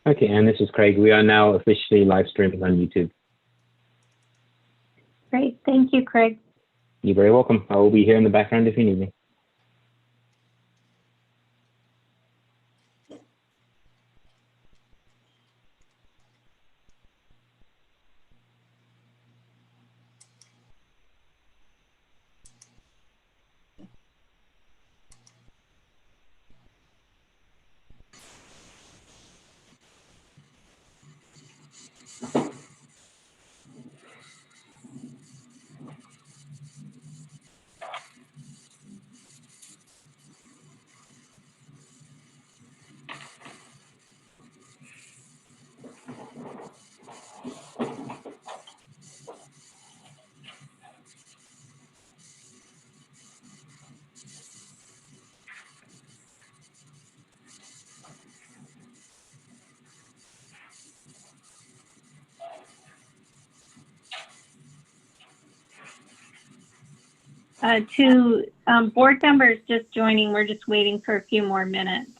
Okay, and this is Craig. We are now officially live streaming on YouTube. Great, thank you, Craig. You're very welcome. I will be here in the background if you need me. To board members just joining, we're just waiting for a few more minutes.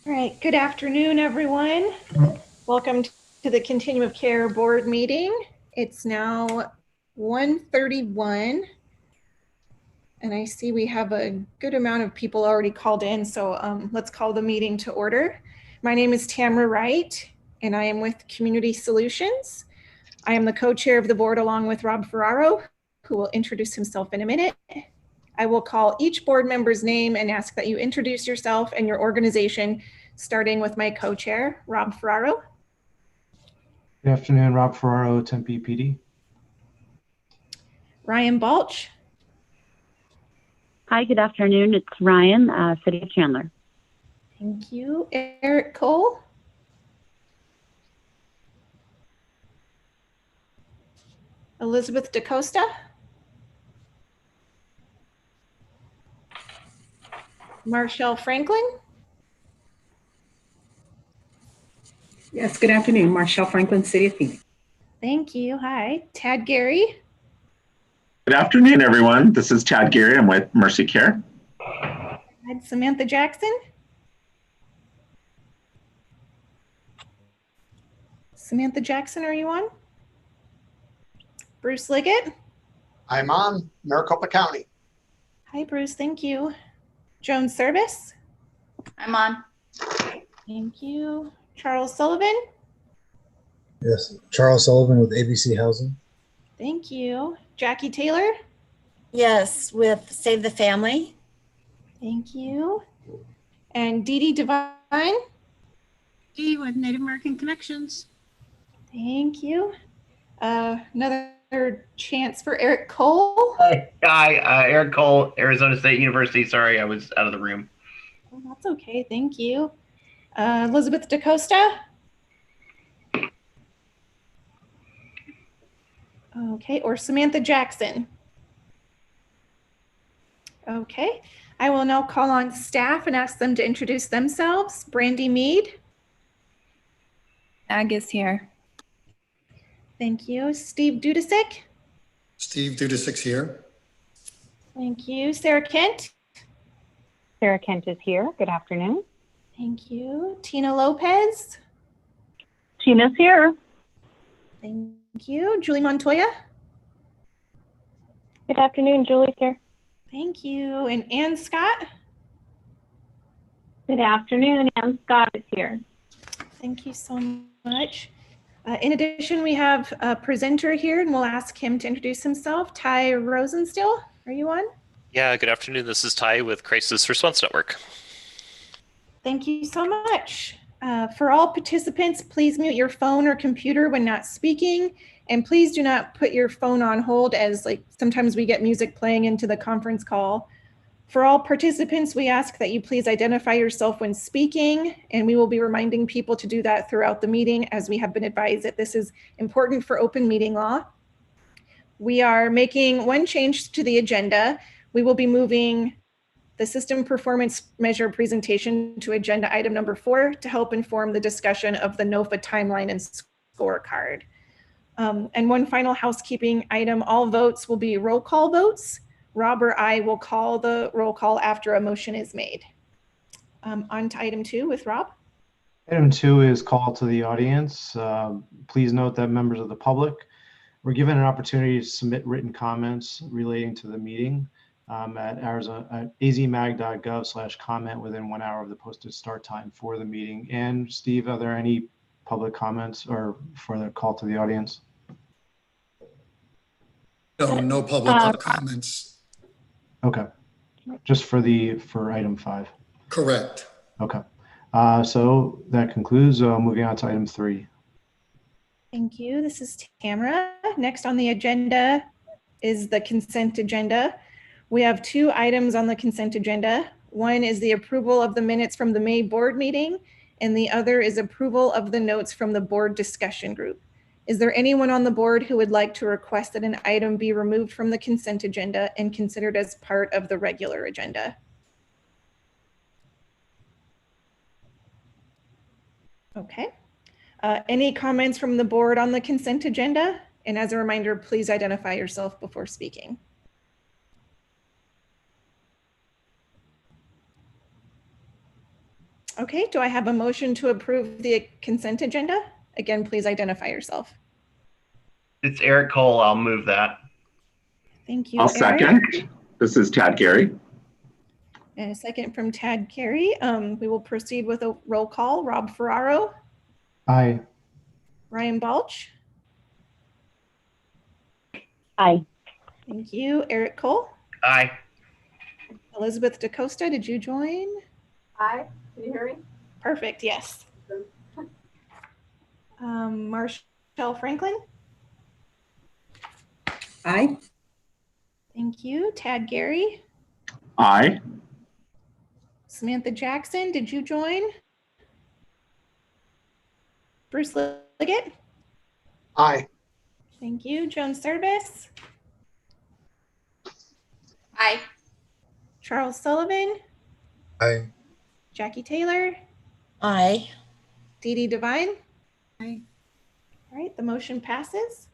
All right, good afternoon, everyone. Welcome to the Continuum of Care board meeting. It's now 1:31, and I see we have a good amount of people already called in, so let's call the meeting to order. My name is Tamara Wright, and I am with Community Solutions. I am the co-chair of the board along with Rob Ferraro, who will introduce himself in a minute. I will call each board member's name and ask that you introduce yourself and your organization, starting with my co-chair, Rob Ferraro. Good afternoon, Rob Ferraro, Tempe PD. Ryan Balch. Hi, good afternoon. It's Ryan, City of Chandler. Thank you. Eric Cole. Elizabeth DaCosta. Marshall Franklin. Yes, good afternoon. Marshall Franklin, City of Phoenix. Thank you. Hi. Tad Gary. Good afternoon, everyone. This is Tad Gary. I'm with Mercy Care. And Samantha Jackson. Samantha Jackson, are you on? Bruce Liggett. I'm on Maricopa County. Hi, Bruce. Thank you. Joan Service. I'm on. Thank you. Charles Sullivan. Yes, Charles Sullivan with ABC Housing. Thank you. Jackie Taylor. Yes, with Save the Family. Thank you. And DeeDee Devine. Dee with Native American Connections. Thank you. Another chance for Eric Cole. Hi, Eric Cole, Arizona State University. Sorry, I was out of the room. Oh, that's okay. Thank you. Elizabeth DaCosta. Okay, or Samantha Jackson. Okay, I will now call on staff and ask them to introduce themselves. Brandy Mead. Agus here. Thank you. Steve Dudasik. Steve Dudasik here. Thank you. Sarah Kent. Sarah Kent is here. Good afternoon. Thank you. Tina Lopez. Tina's here. Thank you. Julie Montoya. Good afternoon, Julie's here. Thank you. And Ann Scott. Good afternoon, Ann Scott is here. Thank you so much. In addition, we have a presenter here, and we'll ask him to introduce himself. Ty Rosenstiel, are you on? Yeah, good afternoon. This is Ty with Crisis Response Network. Thank you so much. For all participants, please mute your phone or computer when not speaking, and please do not put your phone on hold, as sometimes we get music playing into the conference call. For all participants, we ask that you please identify yourself when speaking, and we will be reminding people to do that throughout the meeting, as we have been advised that this is important for open meeting law. We are making one change to the agenda. We will be moving the system performance measure presentation to agenda item number 4 to help inform the discussion of the NOFA timeline and scorecard. And one final housekeeping item, all votes will be roll call votes. Rob or I will call the roll call after a motion is made. On to item 2 with Rob. Item 2 is call to the audience. Please note that members of the public were given an opportunity to submit written comments relating to the meeting at azmag.gov/comment within 1 hour of the posted start time for the meeting. And Steve, are there any public comments or for the call to the audience? No public comments. Okay, just for item 5. Correct. Okay, so that concludes. Moving on to item 3. Thank you. This is Tamara. Next on the agenda is the consent agenda. We have 2 items on the consent agenda. One is the approval of the minutes from the May board meeting, and the other is approval of the notes from the board discussion group. Is there anyone on the board who would like to request that an item be removed from the consent agenda and considered as part of the regular agenda? Okay. Any comments from the board on the consent agenda? And as a reminder, please identify yourself before speaking. Okay, do I have a motion to approve the consent agenda? Again, please identify yourself. It's Eric Cole. I'll move that. Thank you, I'll Eric. second. This is Tad Gary. And a second from Tad Carey. We will proceed with a roll call. Rob Ferraro. Aye. Ryan Balch. Aye. Thank you. Eric Cole. Aye. Elizabeth DaCosta, did you join? Aye. Can you hear me? Perfect, yes. Marshall Franklin. Aye. Thank you. Tad Gary. Aye. Samantha Jackson, did you join? Bruce Liggett. Aye. Thank you. Joan Service. Aye. Charles Sullivan. Aye. Jackie Taylor. Aye. DeeDee Devine. Aye. All right, the motion passes.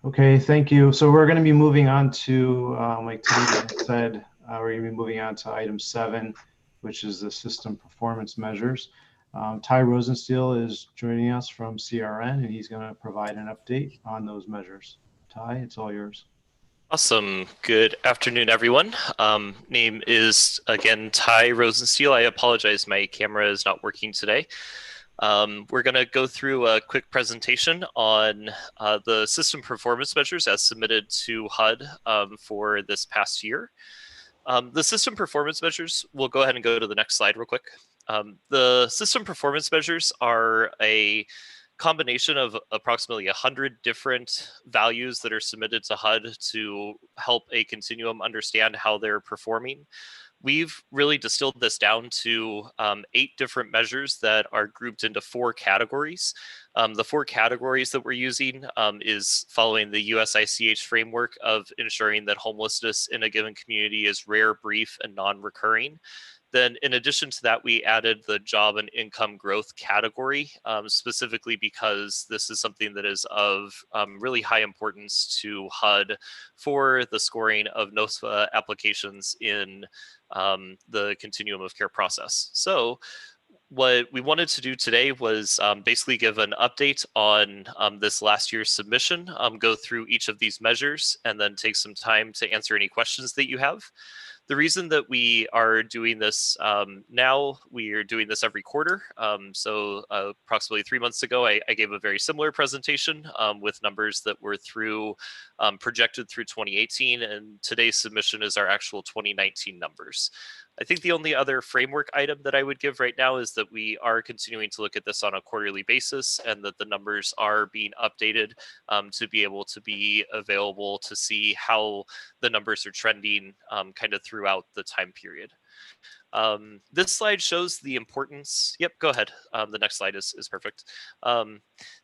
Okay, thank you. So we're going to be moving on to, like Tamara said, we're going to be moving on to item 7, which is the system performance measures. Ty Rosenstiel is joining us from CRN, and he's going to provide an update on those measures. Ty, it's all yours. Awesome. Good afternoon, everyone. Name is, again, Ty Rosenstiel. I apologize, my camera is not working today. We're going to go through a quick presentation on the system performance measures as submitted to HUD for this past year. The system performance measures, we'll go ahead and go to the next slide real quick. The system performance measures are a combination of approximately 100 different values that are submitted to HUD to help a continuum understand how they're performing. We've really distilled this down to 8 different measures that are grouped into 4 categories. The 4 categories that we're using is following the USICH framework of ensuring that homelessness in a given community is rare, brief, and non-recurring. Then in addition to that, we added the job and income growth category, specifically because this is something that is of really high importance to HUD for the scoring of NOFA applications in the continuum of care process. So what we wanted to do today was basically give an update on this last year's submission, go through each of these measures, and then take some time to answer any questions that you have. The reason that we are doing this now, we are doing this every quarter. So approximately 3 months ago, I gave a very similar presentation with numbers that were through projected through 2018, and today's submission is our actual 2019 numbers. I think the only other framework item that I would give right now is that we are continuing to look at this on a quarterly basis, and that the numbers are being updated to be able to be available to see how the numbers are trending kind of throughout the time period. This slide shows the importance. Yep, go ahead. The next slide is perfect.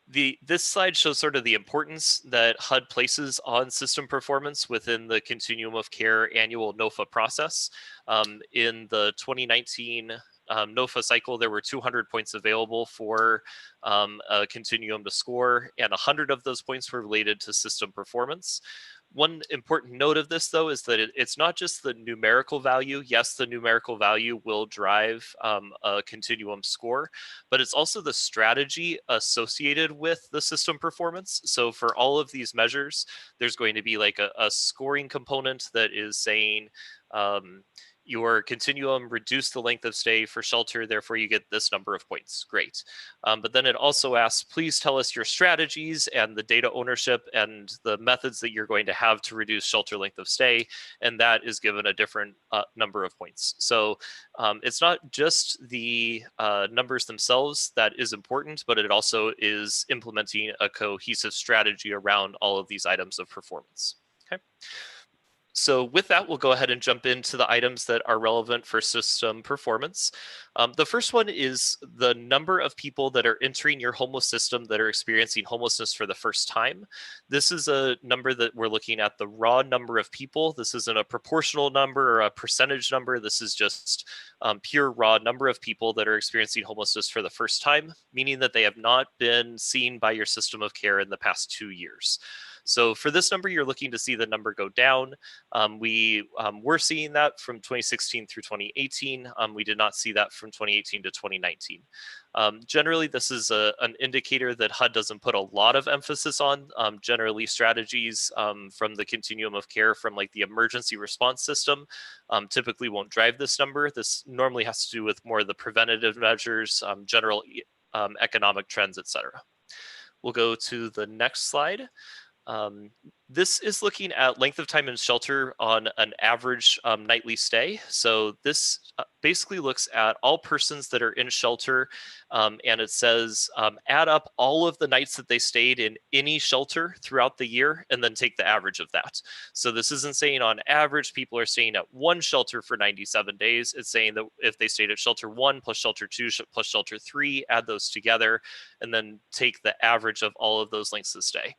This slide shows sort of the importance that HUD places on system performance within the Continuum of Care annual NOFA process. In the 2019 NOFA cycle, there were 200 points available for a continuum to score, and 100 of those points were related to system performance. One important note of this, though, is that it's not just the numerical value. Yes, the numerical value will drive a continuum score, but it's also the strategy associated with the system performance. So for all of these measures, there's going to be like a scoring component that is saying, your continuum reduced the length of stay for shelter, therefore you get this number of points. Great. But then it also asks, please tell us your strategies and the data ownership and the methods that you're going to have to reduce shelter length of stay. And that is given a different number of points. So it's not just the numbers themselves that is important, but it also is implementing a cohesive strategy around all of these items of performance. Okay. So with that, we'll go ahead and jump into the items that are relevant for system performance. The first one is the number of people that are entering your homeless system that are experiencing homelessness for the first time. This is a number that we're looking at the raw number of people. This isn't a proportional number or a percentage number. This is just pure raw number of people that are experiencing homelessness for the first time, meaning that they have not been seen by your system of care in the past 2 years. So for this number, you're looking to see the number go down. We were seeing that from 2016 through 2018. We did not see that from 2018 to 2019. Generally, this is an indicator that HUD doesn't put a lot of emphasis on. Generally, strategies from the continuum of care from like the emergency response system typically won't drive this number. This normally has to do with more of the preventative measures, general economic trends, etc. We'll go to the next slide. This is looking at length of time in shelter on an average nightly stay. So this basically looks at all persons that are in shelter, and it says add up all of the nights that they stayed in any shelter throughout the year and then take the average of that. So this isn't saying on average people are staying at one shelter for 97 days. It's saying that if they stayed at shelter 1 plus shelter 2 plus shelter 3, add those together and then take the average of all of those lengths of stay.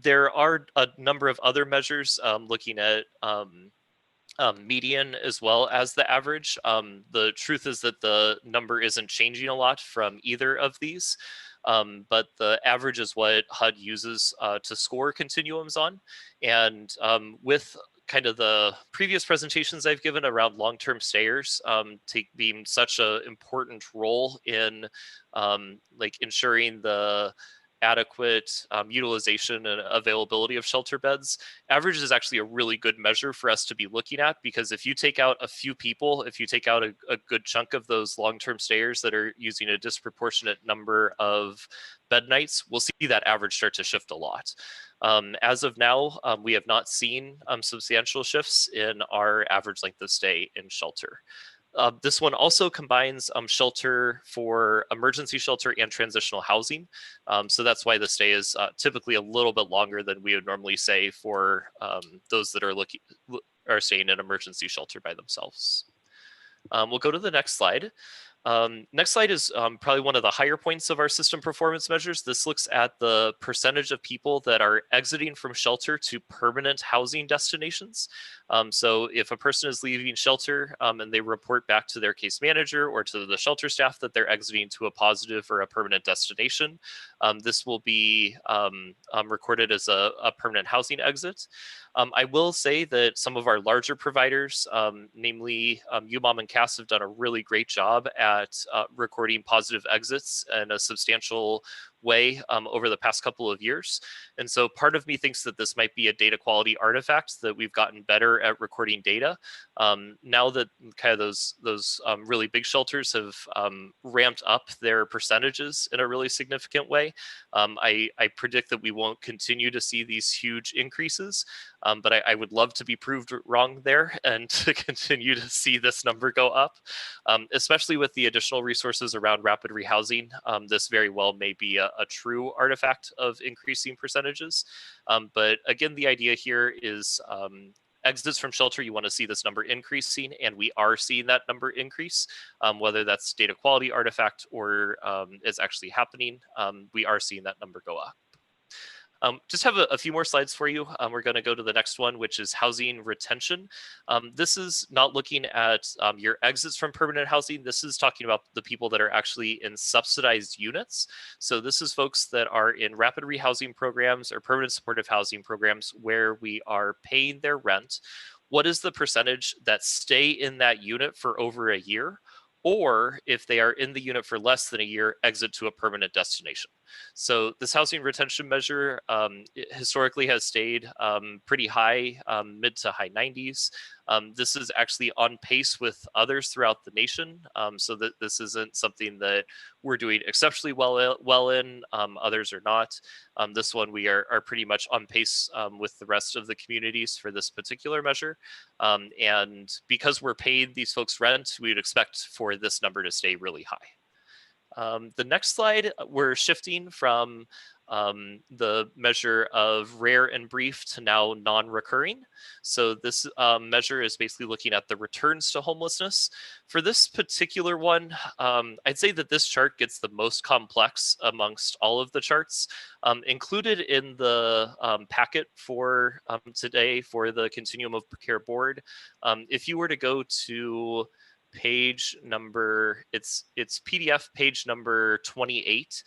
There are a number of other measures looking at median as well as the average. The truth is that the number isn't changing a lot from either of these, but the average is what HUD uses to score continuums on. And with kind of the previous presentations I've given around long-term stayers being such an important role in like ensuring the adequate utilization and availability of shelter beds, average is actually a really good measure for us to be looking at, because if you take out a few people, if you take out a good chunk of those long-term stayers that are using a disproportionate number of bed nights, we'll see that average start to shift a lot. As of now, we have not seen substantial shifts in our average length of stay in shelter. This one also combines shelter for emergency shelter and transitional housing. So that's why the stay is typically a little bit longer than we would normally say for those that are staying in emergency shelter by themselves. We'll go to the next slide. Next slide is probably one of the higher points of our system performance measures. This looks at the percentage of people that are exiting from shelter to permanent housing destinations. So if a person is leaving shelter and they report back to their case manager or to the shelter staff that they're exiting to a positive or a permanent destination, this will be recorded as a permanent housing exit. I will say that some of our larger providers, namely UMOM and CAS, have done a really great job at recording positive exits in a substantial way over the past couple of years. And so part of me thinks that this might be a data quality artifact, that we've gotten better at recording data. Now that kind of those really big shelters have ramped up their percentages in a really significant way, I predict that we won't continue to see these huge increases, but I would love to be proved wrong there and to continue to see this number go up, especially with the additional resources around rapid rehousing. This very well may be a true artifact of increasing percentages. But again, the idea here is exits from shelter, you want to see this number increasing, and we are seeing that number increase, whether that's data quality artifact or is actually happening. We are seeing that number go up. Just have a few more slides for you. We're going to go to the next one, which is housing retention. This is not looking at your exits from permanent housing. This is talking about the people that are actually in subsidized units. So this is folks that are in rapid rehousing programs or permanent supportive housing programs where we are paying their rent. What is the percentage that stay in that unit for over a year? Or if they are in the unit for less than a year, exit to a permanent destination. So this housing retention measure historically has stayed pretty high, mid to high 90s. This is actually on pace with others throughout the nation, so that this isn't something that we're doing exceptionally well in, others are not. This one we are pretty much on pace with the rest of the communities for this particular measure. And because we're paying these folks rent, we would expect for this number to stay really high. The next slide, we're shifting from the measure of rare and brief to now non-recurring. So this measure is basically looking at the returns to homelessness. For this particular one, I'd say that this chart gets the most complex amongst all of the charts. Included in the packet for today for the Continuum of Care Board, if you were to go to page number, it's PDF page number 28.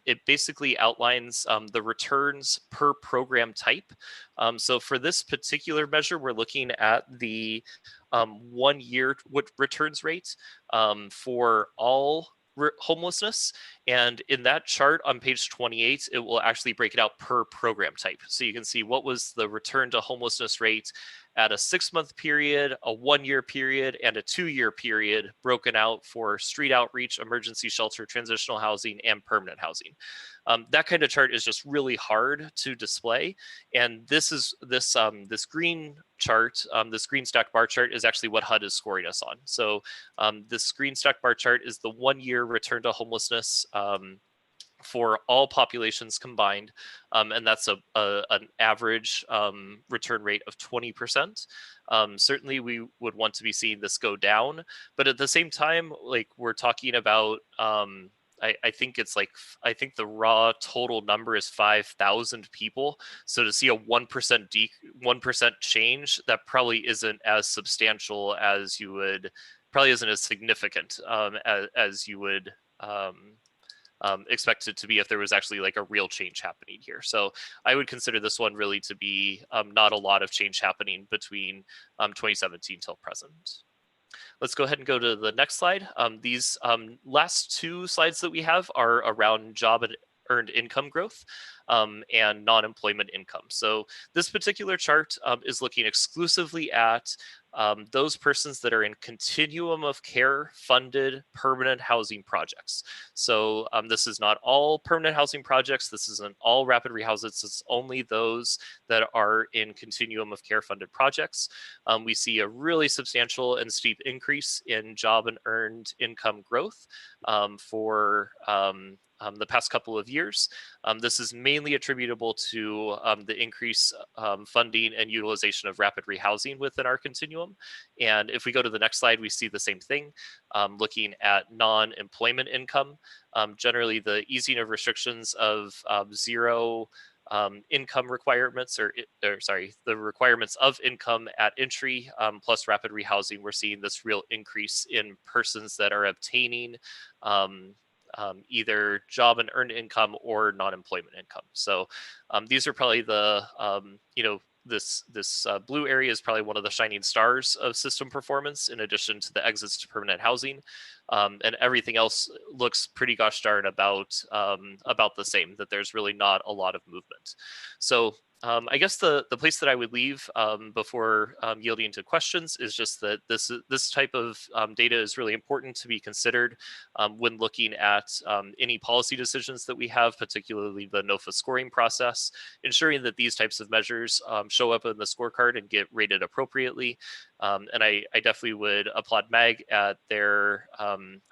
It basically outlines the returns per program type. So for this particular measure, we're looking at the 1 year returns rate for all homelessness. And in that chart on page 28, it will actually break it out per program type. So you can see what was the return to homelessness rate at a 6-month period, a 1-year period, and a 2-year period, broken out for street outreach, emergency shelter, transitional housing, and permanent housing. That kind of chart is just really hard to display. And this green chart, this green stacked bar chart, is actually what HUD is scoring us on. So this green stacked bar chart is the 1-year return to homelessness for all populations combined, and that's an average return rate of 20%. Certainly we would want to be seeing this go down, but at the same time, like, we're talking about I think the raw total number is 5,000 people. So to see a 1% change, that probably isn't as substantial as you would, probably isn't as significant as you would expect it to be if there was actually like a real change happening here. So I would consider this one really to be not a lot of change happening between 2017 till present. Let's go ahead and go to the next slide. These last two slides that we have are around job and earned income growth and non-employment income. So this particular chart is looking exclusively at those persons that are in continuum of care funded permanent housing projects. So this is not all permanent housing projects. This isn't all rapid rehouses. It's only those that are in continuum of care funded projects. We see a really substantial and steep increase in job and earned income growth for the past couple of years. This is mainly attributable to the increased funding and utilization of rapid rehousing within our continuum. And if we go to the next slide, we see the same thing, looking at non-employment income. Generally, the easing of restrictions of zero income requirements, or sorry, the requirements of income at entry plus rapid rehousing, we're seeing this real increase in persons that are obtaining either job and earned income or non-employment income. So these are probably the, this blue area is probably one of the shining stars of system performance, in addition to the exits to permanent housing. And everything else looks pretty gosh darn about the same, that there's really not a lot of movement. So I guess the place that I would leave before yielding to questions is just that this type of data is really important to be considered when looking at any policy decisions that we have, particularly the NOFA scoring process, ensuring that these types of measures show up in the scorecard and get rated appropriately. And I definitely would applaud MAG at their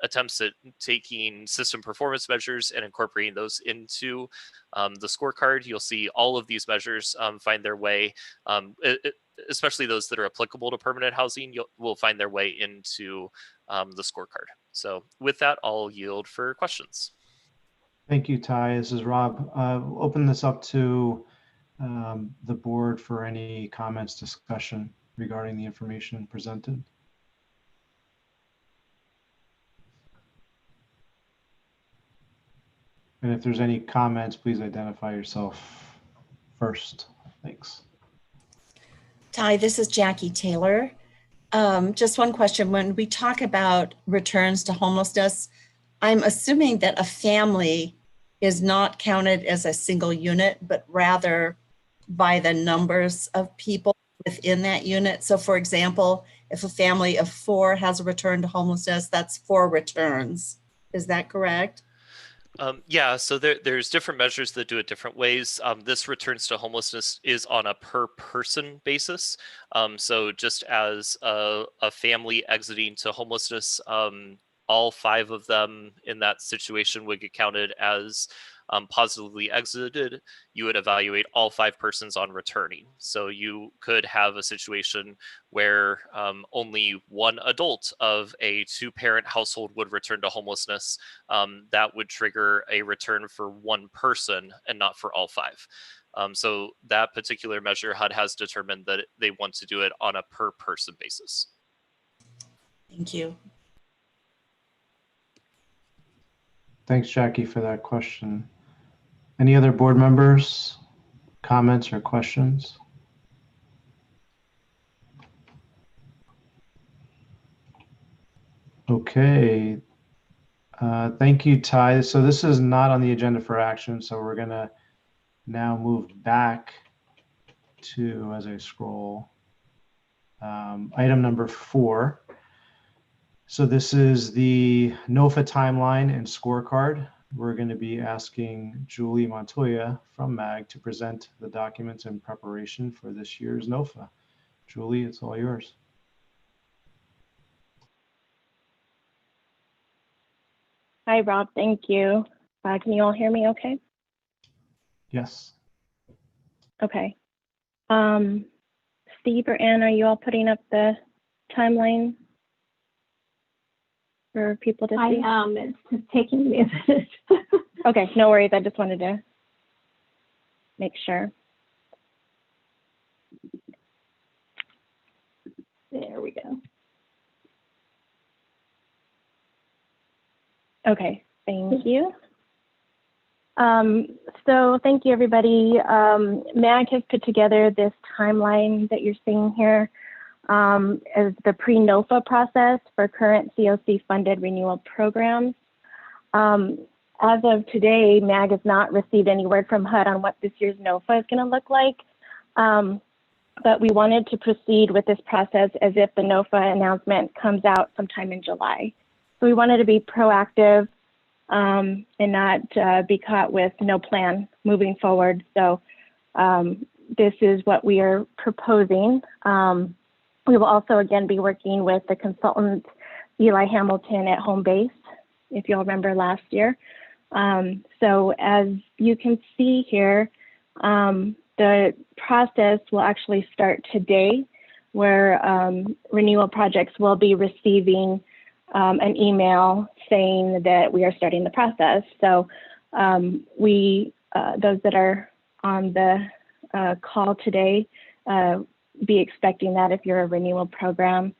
attempts at taking system performance measures and incorporating those into the scorecard. You'll see all of these measures find their way, especially those that are applicable to permanent housing, will find their way into the scorecard. So with that, I'll yield for questions. Thank you, Ty. This is Rob. Open this up to the board for any comments, discussion regarding the information presented. And if there's any comments, please identify yourself first. Thanks. Ty, this is Jackie Taylor. Just one question. When we talk about returns to homelessness, I'm assuming that a family is not counted as a single unit, but rather by the numbers of people within that unit. So for example, if a family of 4 has a return to homelessness, that's 4 returns. Is that correct? Yeah, so there's different measures that do it different ways. This returns to homelessness is on a per person basis. So just as a family exiting to homelessness, all 5 of them in that situation would get counted as positively exited. You would evaluate all 5 persons on returning. So you could have a situation where only one adult of a 2-parent household would return to homelessness. That would trigger a return for 1 person and not for all 5. So that particular measure, HUD has determined that they want to do it on a per person basis. Thank you. Thanks, Jackie, for that question. Any other board members, comments or questions? Okay. Thank you, Ty. So this is not on the agenda for action, so we're going to now move back to, as I scroll, item number 4. So this is the NOFA timeline and scorecard. We're going to be asking Julie Montoya from MAG to present the documents in preparation for this year's NOFA. Julie, it's all yours. Hi, Rob. Thank you. Can you all hear me okay? Yes. Okay. Steve or Ann, are you all putting up the timeline for people to see? I am. It's just taking me a minute. Okay, no worries. I just wanted to make sure. There we go. Okay, thank you. So thank you, everybody. MAG has put together this timeline that you're seeing here as the PreNOFA process for current COC funded renewal programs. As of today, MAG has not received any word from HUD on what this year's NOFA is going to look like. But we wanted to proceed with this process as if the NOFA announcement comes out sometime in July. So we wanted to be proactive and not be caught with no plan moving forward. So this is what we are proposing. We will also again be working with the consultant Eli Hamilton at Home Base, if you'll remember last year. So as you can see here, the process will actually start today, where renewal projects will be receiving an email saying that we are starting the process. So those that are on the call today, be expecting that if you're a renewal program.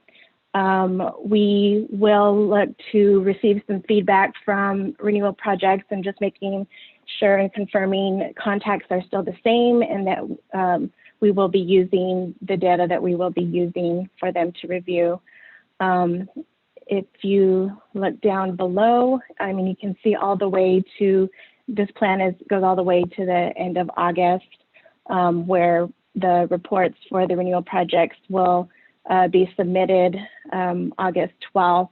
We will look to receive some feedback from renewal projects and just making sure and confirming contacts are still the same, and that we will be using the data that we will be using for them to review. If you look down below, I mean, you can see all the way to, this plan goes all the way to the end of August, where the reports for the renewal projects will be submitted August 12th.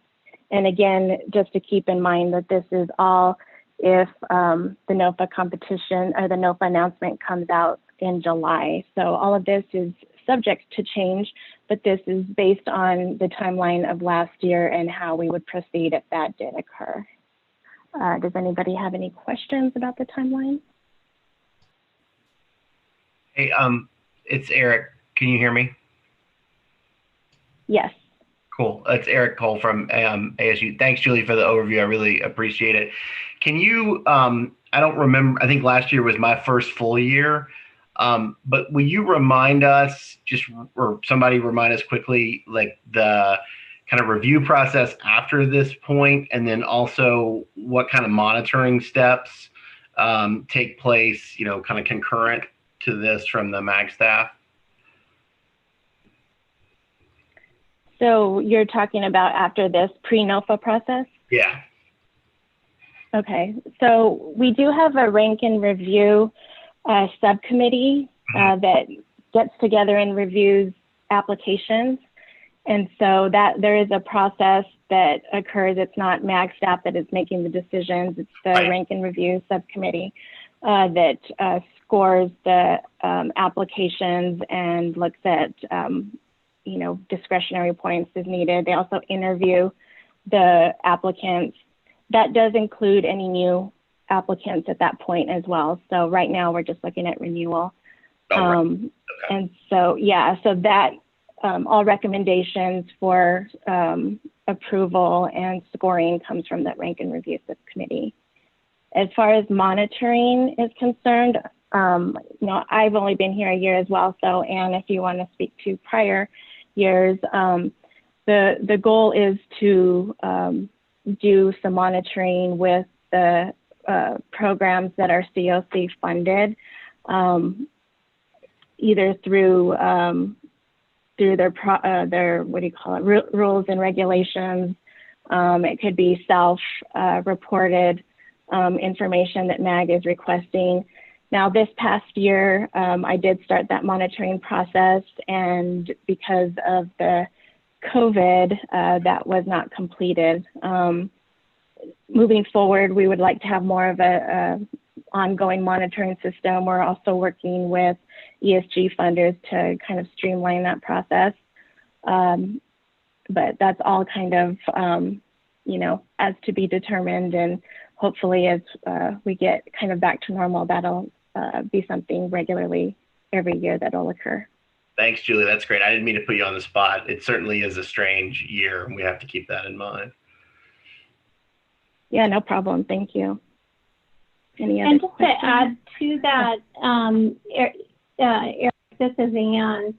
And again, just to keep in mind that this is all if the NOFA competition or the NOFA announcement comes out in July. So all of this is subject to change, but this is based on the timeline of last year and how we would proceed if that did occur. Does anybody have any questions about the timeline? Hey, it's Eric. Can you hear me? Yes. Cool. It's Eric Cole from ASU. Thanks, Julie, for the overview. I really appreciate it. Can you, I don't remember, I think last year was my first full year, but will you remind us, or somebody remind us quickly, like the kind of review process after this point, and then also what kind of monitoring steps take place, kind of concurrent to this from the MAG staff? So you're talking about after this pre-NOFA process? Yeah. Okay, so we do have a rank and review subcommittee that gets together and reviews applications. And so that there is a process that occurs. It's not MAG staff that is making the decisions. It's the rank and review subcommittee that scores the applications and looks at discretionary points as needed. They also interview the applicants. That does include any new applicants at that point as well. So right now we're just looking at renewal. And so, yeah, so that all recommendations for approval and scoring comes from that rank and review subcommittee. As far as monitoring is concerned, I've only been here a year as well. So, Anne, if you want to speak to prior years, the goal is to do some monitoring with the programs that are COC funded, either through their what do you call it, rules and regulations. It could be self-reported information that MAG is requesting. Now, this past year, I did start that monitoring process, and because of the COVID, that was not completed. Moving forward, we would like to have more of a ongoing monitoring system. We're also working with ESG funders to kind of streamline that process. But that's all kind of, as to be determined, and hopefully as we get kind of back to normal, that'll be something regularly every year that'll occur. Thanks, Julie. That's great. I didn't mean to put you on the spot. It certainly is a strange year, and we have to keep that in mind. Yeah, no problem. Thank you. Any other and just questions? to add to that, Eric, this is Anne.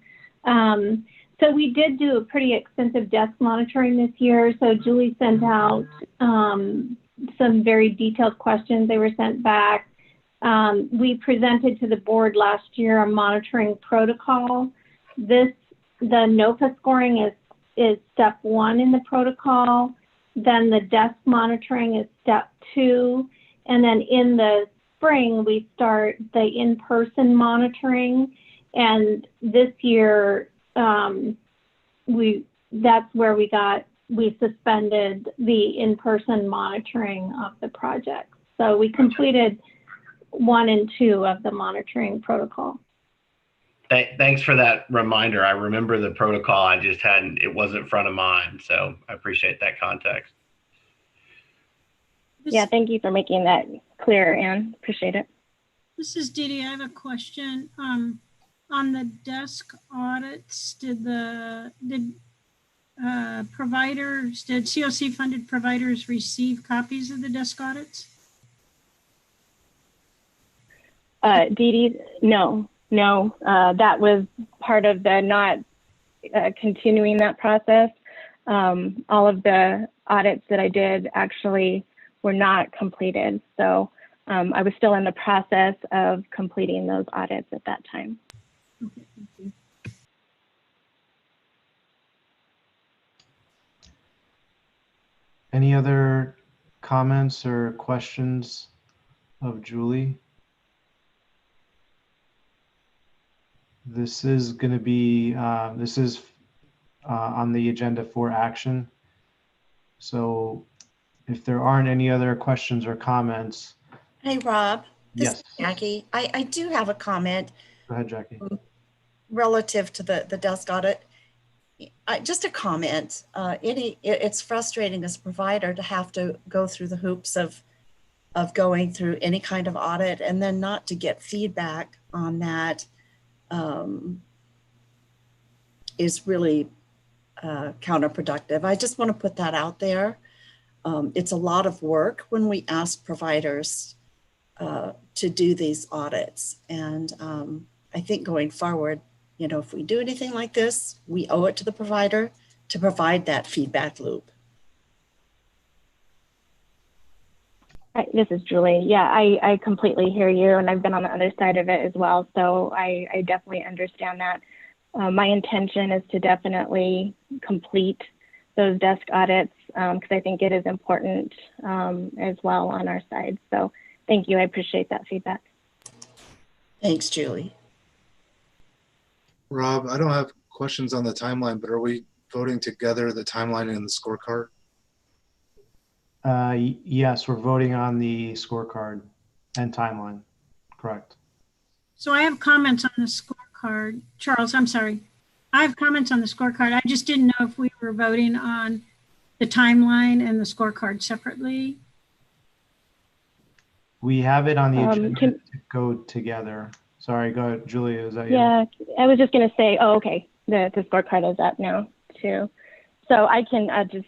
So we did do a pretty extensive desk monitoring this year. So Julie sent out some very detailed questions. They were sent back. We presented to the board last year a monitoring protocol. The NOFA scoring is step 1 in the protocol. Then the desk monitoring is step 2. And then in the spring, we start the in-person monitoring. And this year, that's where we suspended the in-person monitoring of the project. So we completed 1 and 2 of the monitoring protocol. Thanks for that reminder. I remember the protocol. I just it wasn't front of mind. So I appreciate that context. Yeah, thank you for making that clear, Anne. Appreciate it. This is DeeDee. I have a question. On the desk audits, did COC funded providers receive copies of the desk audits? DeeDee, no. That was part of the not continuing that process. All of the audits that I did actually were not completed. So I was still in the process of completing those audits at that time. Okay, thank you. Any other comments or questions of Julie? This is going to be, on the agenda for action. So if there aren't any other questions or comments. Hey, Rob. This Yes. is Jackie. I do have a comment. Go ahead, Jackie. Relative to the desk audit. Just a comment. It's frustrating as a provider to have to go through the hoops of going through any kind of audit and then not to get feedback on that is really counterproductive. I just want to put that out there. It's a lot of work when we ask providers to do these audits. And I think going forward, if we do anything like this, we owe it to the provider to provide that feedback loop. This is Julie. Yeah, I completely hear you, and I've been on the other side of it as well. So I definitely understand that. My intention is to definitely complete those desk audits because I think it is important as well on our side. So thank you. I appreciate that feedback. Thanks, Julie. Rob, I don't have questions on the timeline, but are we voting together the timeline and the scorecard? Yes, we're voting on the scorecard and timeline. Correct. So I have comments on the scorecard. Charles, I'm sorry. I have comments on the scorecard. I just didn't know if we were voting on the timeline and the scorecard separately. We have it on the agenda to go together. Sorry, go ahead, Julia, is that you? Yeah, I was just going to say, oh, okay, the scorecard is up now too. So I can just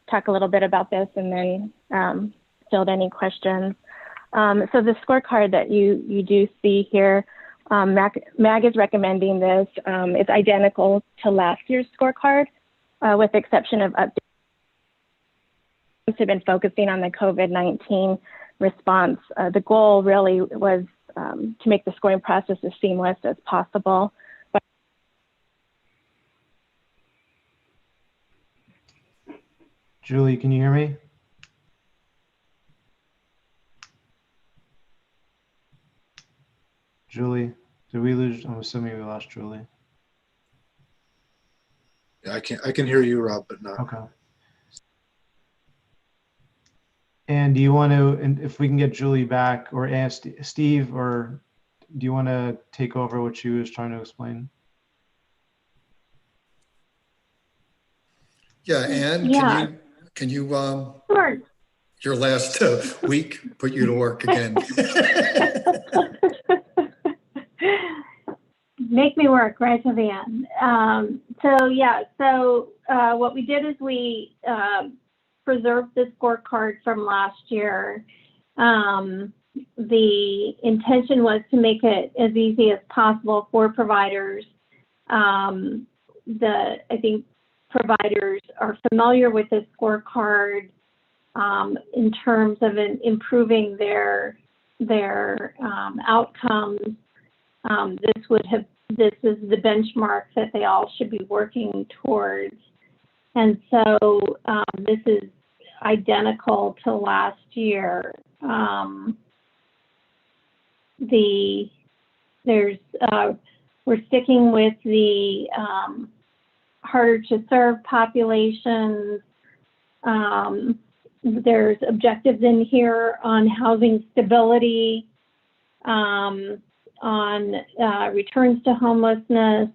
talk a little bit about this and then field any questions. So the scorecard that you do see here, MAG is recommending this. It's identical to last year's scorecard with the exception of updates. Have been focusing on the COVID-19 response. The goal really was to make the scoring process as seamless as possible. Julie, can you hear me? Julie, did we lose? I'm assuming we lost Julie. Yeah, I can hear you, Rob, but not. Okay. And do you want to, and if we can get Julie back, or ask Steve, or do you want to take over what she was trying to explain? Yeah, Anne, Yeah. can you Sure. your last week put you to work again? Make me work right to the end. So what we did is we preserved the scorecard from last year. The intention was to make it as easy as possible for providers. I think providers are familiar with this scorecard in terms of improving their outcomes. This is the benchmark that they all should be working towards. And so this is identical to last year. We're sticking with the harder to serve populations. There's objectives in here on housing stability, on returns to homelessness,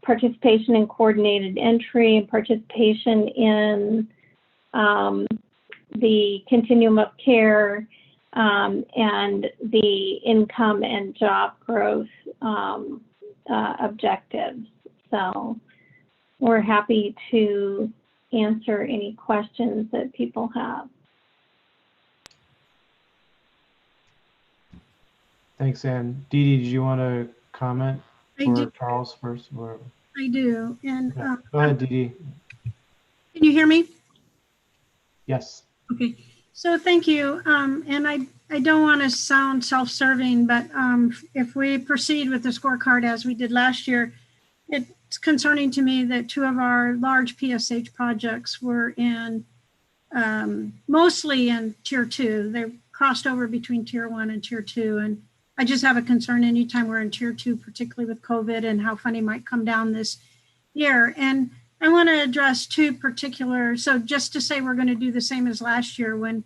participation in coordinated entry, and participation in the continuum of care, and the income and job growth objectives. So we're happy to answer any questions that people have. Thanks, Ann. DeeDee, did you want to comment for Charles first? Or... I do. And okay. Go ahead, DeeDee. Can you hear me? Yes. Okay. So thank you. And I don't want to sound self-serving, but if we proceed with the scorecard as we did last year, it's concerning to me that 2 of our large PSH projects were in mostly in tier 2. They crossed over between tier 1 and tier 2. And I just have a concern anytime we're in tier 2, particularly with COVID and how funding might come down this year. And I want to address 2 particular, so just to say we're going to do the same as last year when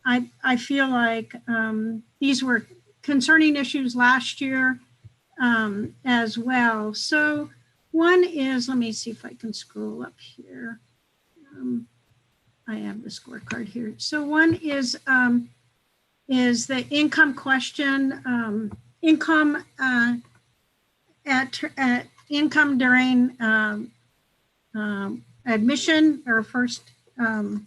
I feel like these were concerning issues last year as well. So one is, let me see if I can scroll up here. I have the scorecard here. So one is the income question, income income during admission or first and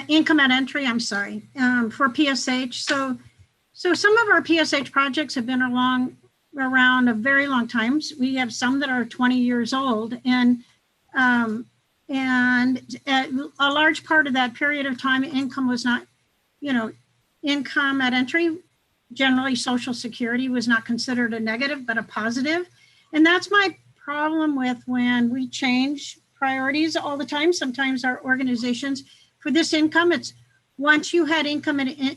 income at entry, I'm sorry, for PSH. So some of our PSH projects have been around a very long time. We have some that are 20 years old, and a large part of that period of time, income was not, income at entry, generally Social Security was not considered a negative, but a positive. And that's my problem with when we change priorities all the time. Sometimes our organizations, for this income, it's once you had income at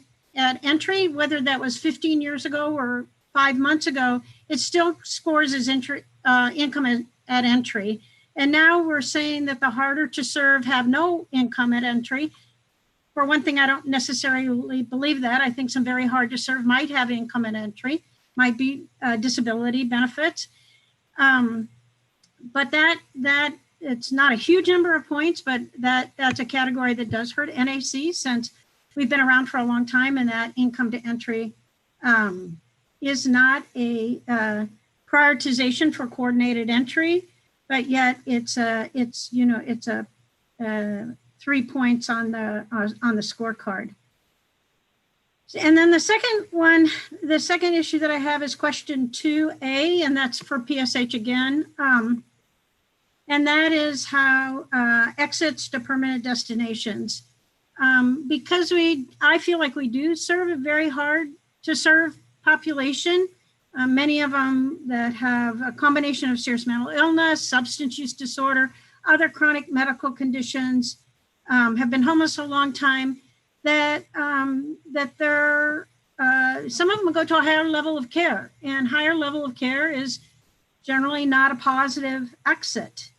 entry, whether that was 15 years ago or 5 months ago, it still scores as income at entry. And now we're saying that the harder to serve have no income at entry. For one thing, I don't necessarily believe that. I think some very hard to serve might have income at entry, might be disability benefits. But that it's not a huge number of points, but that's a category that does hurt NAC since we've been around for a long time, and that income to entry is not a prioritization for coordinated entry, but yet it's 3 points on the scorecard. And then the second issue that I have is question 2A, and that's for PSH again. And that is how exits to permanent destinations. Because I feel like we do serve a very hard to serve population. Many of them that have a combination of serious mental illness, substance use disorder, other chronic medical conditions, have been homeless a long time, that they're, some of them go to a higher level of care, and higher level of care is generally not a positive exit.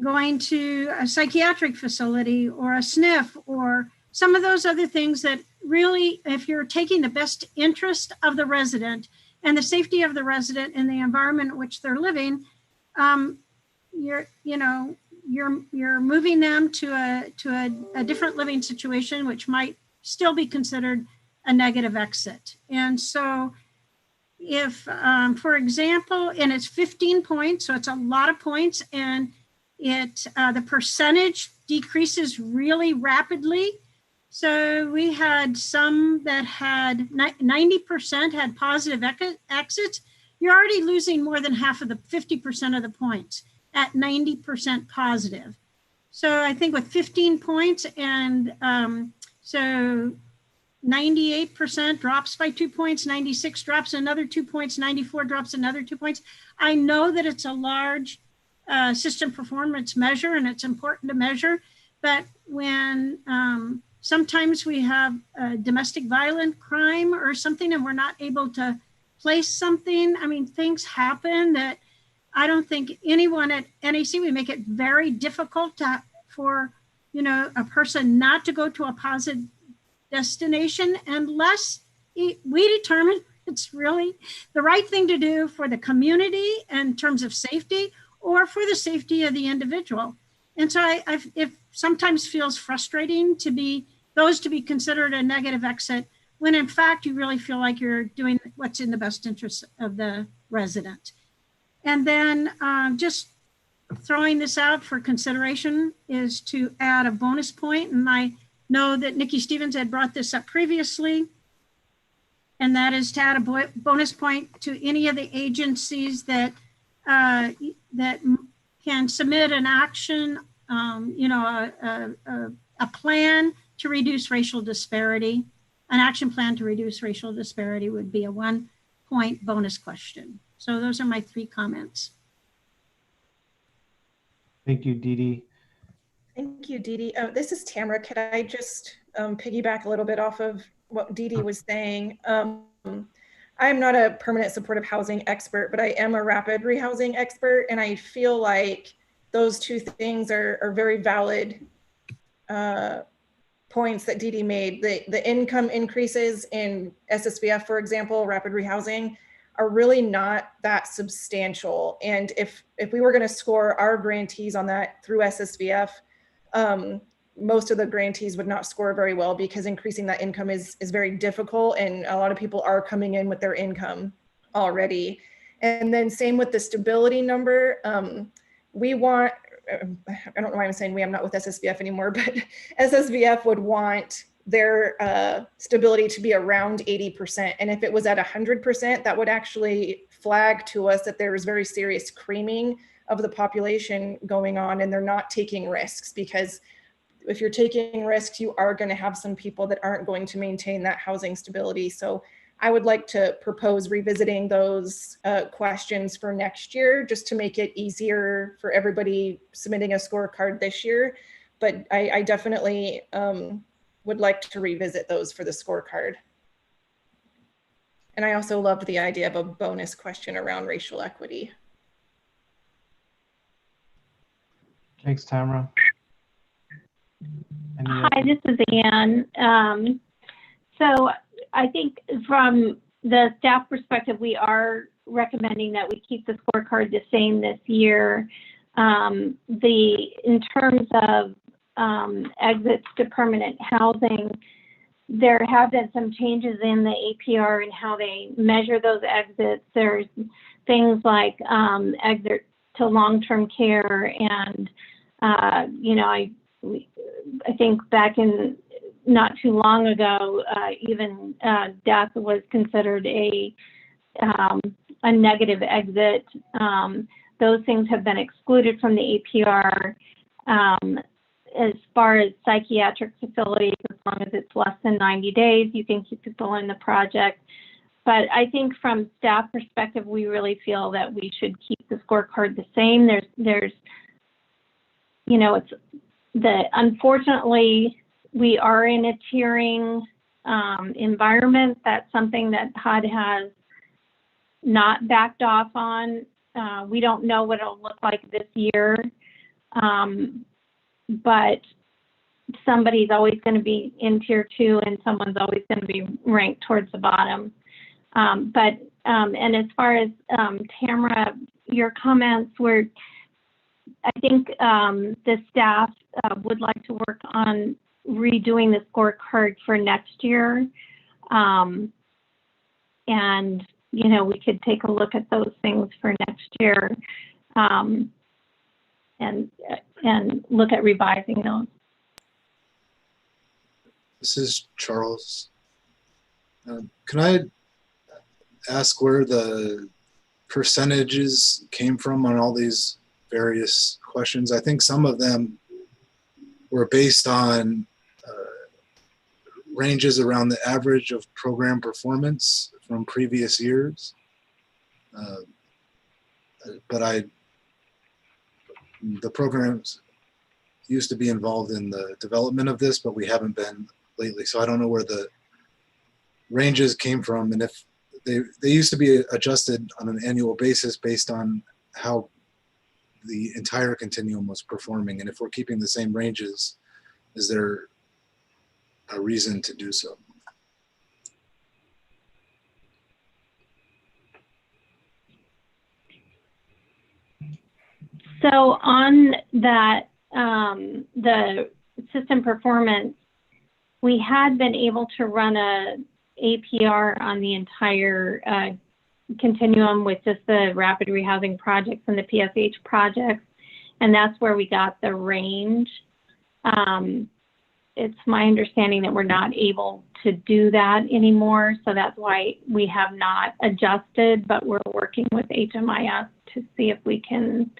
Going to a psychiatric facility or a SNF or some of those other things that really, if you're taking the best interest of the resident and the safety of the resident and the environment in which they're living, you're moving them to a different living situation, which might still be considered a negative exit. And so if, for example, and it's 15 points, so it's a lot of points, and the percentage decreases really rapidly. So we had some that had 90% had positive exits. You're already losing more than half of the 50% of the points at 90% positive. So I think with 15 points, and so 98% drops by 2 points, 96 drops another 2 points, 94 drops another 2 points. I know that it's a large system performance measure, and it's important to measure, but when sometimes we have domestic violent crime or something and we're not able to place something, I mean, things happen that I don't think anyone at NAC, we make it very difficult for a person not to go to a positive destination unless we determine it's really the right thing to do for the community in terms of safety, or for the safety of the individual. And so it sometimes feels frustrating to be considered a negative exit when in fact you really feel like you're doing what's in the best interest of the resident. And then just throwing this out for consideration is to add a bonus point. And I know that Nikki Stevens had brought this up previously, and that is to add a bonus point to any of the agencies that that can submit an action, a plan to reduce racial disparity. An action plan to reduce racial disparity would be a 1-point bonus question. So those are my 3 comments. Thank you, DeeDee. Thank you, DeeDee. This is Tamara. Could I just piggyback a little bit off of what DeeDee was saying? I'm not a permanent supportive housing expert, but I am a rapid rehousing expert. And I feel like those 2 things are very valid points that DeeDee made. The income increases in SSVF, for example, rapid rehousing, are really not that substantial. And if we were going to score our grantees on that through SSVF, most of the grantees would not score very well because increasing that income is very difficult, and a lot of people are coming in with their income already. And then same with the stability number. We want, I don't know why I'm saying we, I'm not with SSVF anymore, but SSVF would want their stability to be around 80%. And if it was at 100%, that would actually flag to us that there is very serious creaming of the population going on, and they're not taking risks, because if you're taking risks, you are going to have some people that aren't going to maintain that housing stability. So I would like to propose revisiting those questions for next year, just to make it easier for everybody submitting a scorecard this year. But I definitely would like to revisit those for the scorecard. And I also loved the idea of a bonus question around racial equity. Thanks, Tamara. Hi, this is Anne. So I think from the staff perspective, we are recommending that we keep the scorecard the same this year. In terms of exits to permanent housing, there have been some changes in the APR and how they measure those exits. There's things like exit to long-term care, and I think back in not too long ago, even death was considered a negative exit. Those things have been excluded from the APR. As far as psychiatric facilities, as long as it's less than 90 days, you can keep people in the project. But I think from staff perspective, we really feel that we should keep the scorecard the same. Unfortunately, we are in a tiering environment. That's something that HUD has not backed off on. We don't know what it'll look like this year, but somebody's always going to be in tier 2, and someone's always going to be ranked towards the bottom. And as far as Tamara, your comments were, I think the staff would like to work on redoing the scorecard for next year. And, we could take a look at those things for next year and look at revising those. This is Charles. Can I ask where the percentages came from on all these various questions? I think some of them were based on ranges around the average of program performance from previous years. But the programs used to be involved in the development of this, but we haven't been lately. So I don't know where the ranges came from, and if they used to be adjusted on an annual basis based on how the entire continuum was performing. And if we're keeping the same ranges, is there a reason to do so? So on that, the system performance, we had been able to run a APR on the entire continuum with just the rapid rehousing projects and the PSH projects, and that's where we got the range. It's my understanding that we're not able to do that anymore, so that's why we have not adjusted, but we're working with HMIS to see if we can,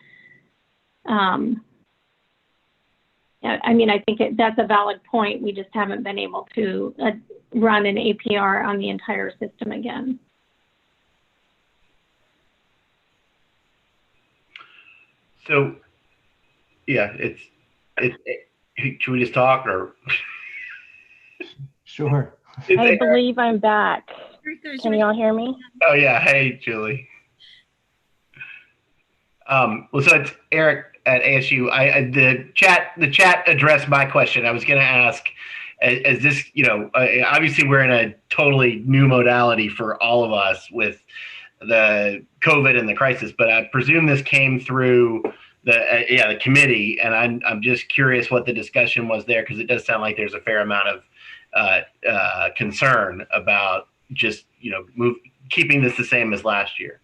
I mean, I think that's a valid point. We just haven't been able to run an APR on the entire system again. So, yeah, should we just talk or? Sure. I believe I'm back. Can y'all hear me? Oh yeah. Hey, Julie. Well, so it's Eric at ASU. The chat addressed my question. I was going to ask, is this, obviously we're in a totally new modality for all of us with the COVID and the crisis, but I presume this came through the committee, and I'm just curious what the discussion was there, because it does sound like there's a fair amount of concern about just keeping this the same as last year.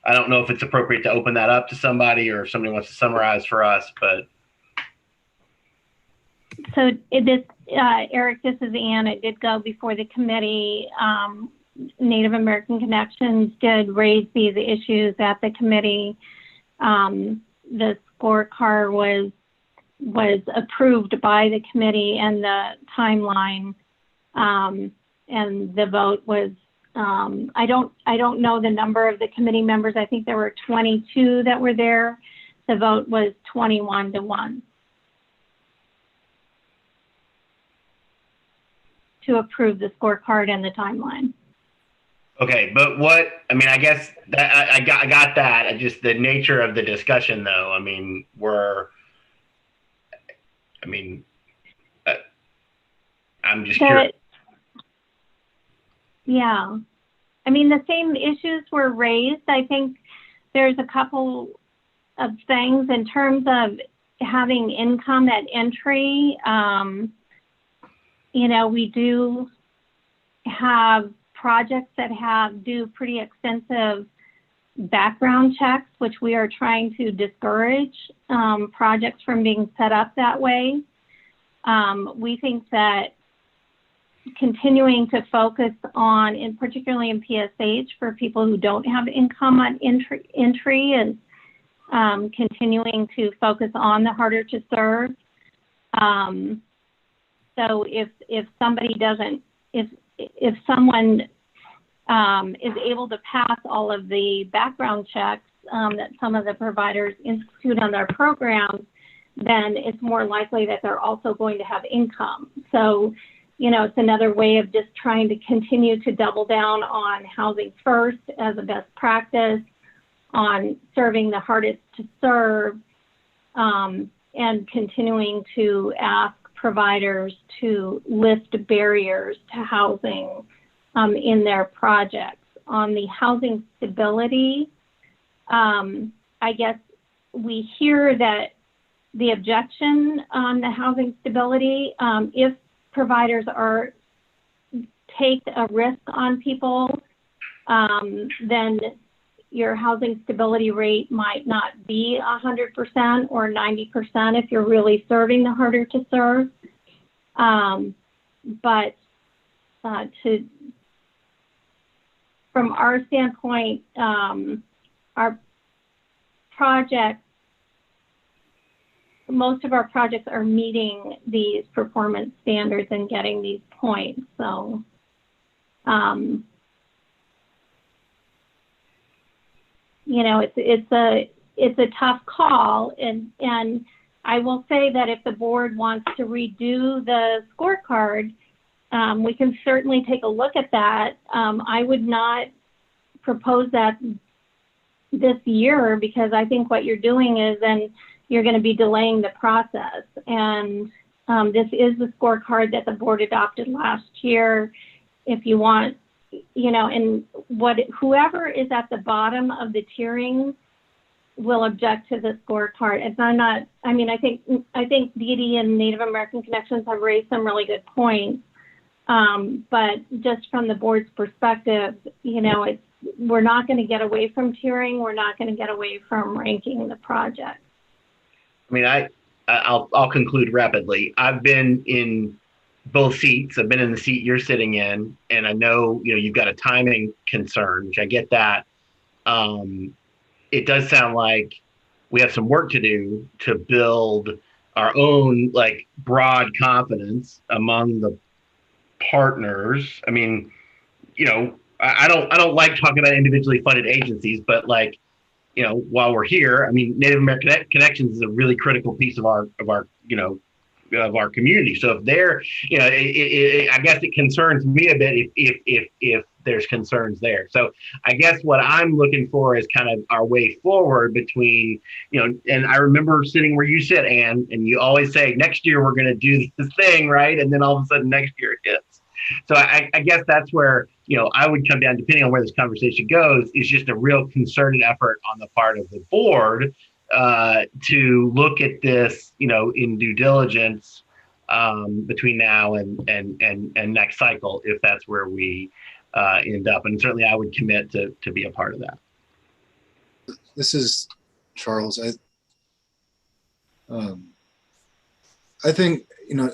I don't know if it's appropriate to open that up to somebody, or if somebody wants to summarize for us, but. So Eric, this is Ann. It did go before the committee. Native American Connections did raise these issues at the committee. The scorecard was approved by the committee and the timeline, and the vote was. I don't know the number of the committee members. I think there were 22 that were there. The vote was 21-1 to approve the scorecard and the timeline. Okay, but I guess that I got that. Just the nature of the discussion, though. I'm just curious. Yeah, the same issues were raised. I think there's a couple of things in terms of having income at entry. We do have projects that do pretty extensive background checks, which we are trying to discourage projects from being set up that way. We think that continuing to focus on, and particularly in PSH for people who don't have income on entry, is continuing to focus on the harder to serve. So if somebody doesn't, if someone is able to pass all of the background checks that some of the providers institute on their programs, then it's more likely that they're also going to have income. So, it's another way of just trying to continue to double down on housing first as a best practice, on serving the hardest to serve, and continuing to ask providers to lift barriers to housing in their projects. On the housing stability, I guess we hear that the objection on the housing stability, if providers take a risk on people, then your housing stability rate might not be 100% or 90% if you're really serving the harder to serve. But from our standpoint, our projects, most of our projects are meeting these performance standards and getting these points. So, it's a tough call, and I will say that if the board wants to redo the scorecard, we can certainly take a look at that. I would not propose that this year, because I think what you're doing is then you're going to be delaying the process. And this is the scorecard that the board adopted last year. If you want, and whoever is at the bottom of the tiering will object to the scorecard. And I'm not, I mean, I think DeeDee and Native American Connections have raised some really good points. But just from the board's perspective, you know, we're not going to get away from tiering. We're not going to get away from ranking the project. I mean, I'll conclude rapidly. I've been in both seats. I've been in the seat you're sitting in, and I know, you know, you've got a timing concern, which I get that. It does sound like we have some work to do to build our own like broad confidence among the partners. I mean, you know, I don't like talking about individually funded agencies, but like, you know, while we're here, I mean, Native American Connections is a really critical piece of our you know, of our community. So if they're, you know, I guess it concerns me a bit if there's concerns there. So I guess what I'm looking for is kind of our way forward between, you know, and I remember sitting where you sit, Ann, and you always say, next year we're going to do this thing, right? And then all of a sudden next year it hits. So I guess that's where, you know, I would come down, depending on where this conversation goes, is just a real concerted effort on the part of the board to look at this, you know, in due diligence between now and next cycle, if that's where we end up. And certainly I would commit to be a part of that. This is Charles. I think, you know,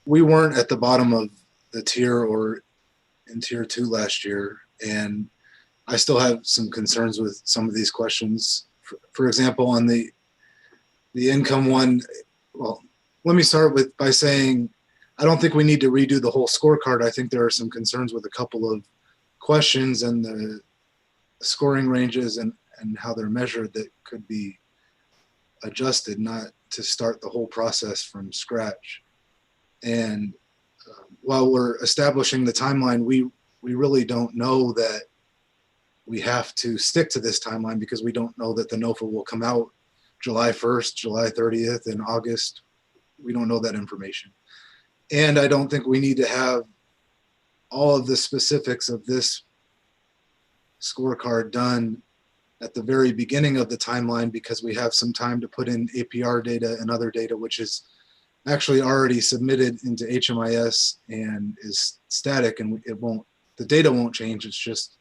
we weren't at the bottom of the tier or in tier 2 last year, and I still have some concerns with some of these questions. For example, on the income one, well, let me start by saying I don't think we need to redo the whole scorecard. I think there are some concerns with a couple of questions and the scoring ranges and how they're measured that could be adjusted, not to start the whole process from scratch. And while we're establishing the timeline, we really don't know that we have to stick to this timeline, because we don't know that the NOFA will come out July 1st, July 30th, in August. We don't know that information. And I don't think we need to have all of the specifics of this scorecard done at the very beginning of the timeline, because we have some time to put in APR data and other data, which is actually already submitted into HMIS and is static, and the data won't change. It's just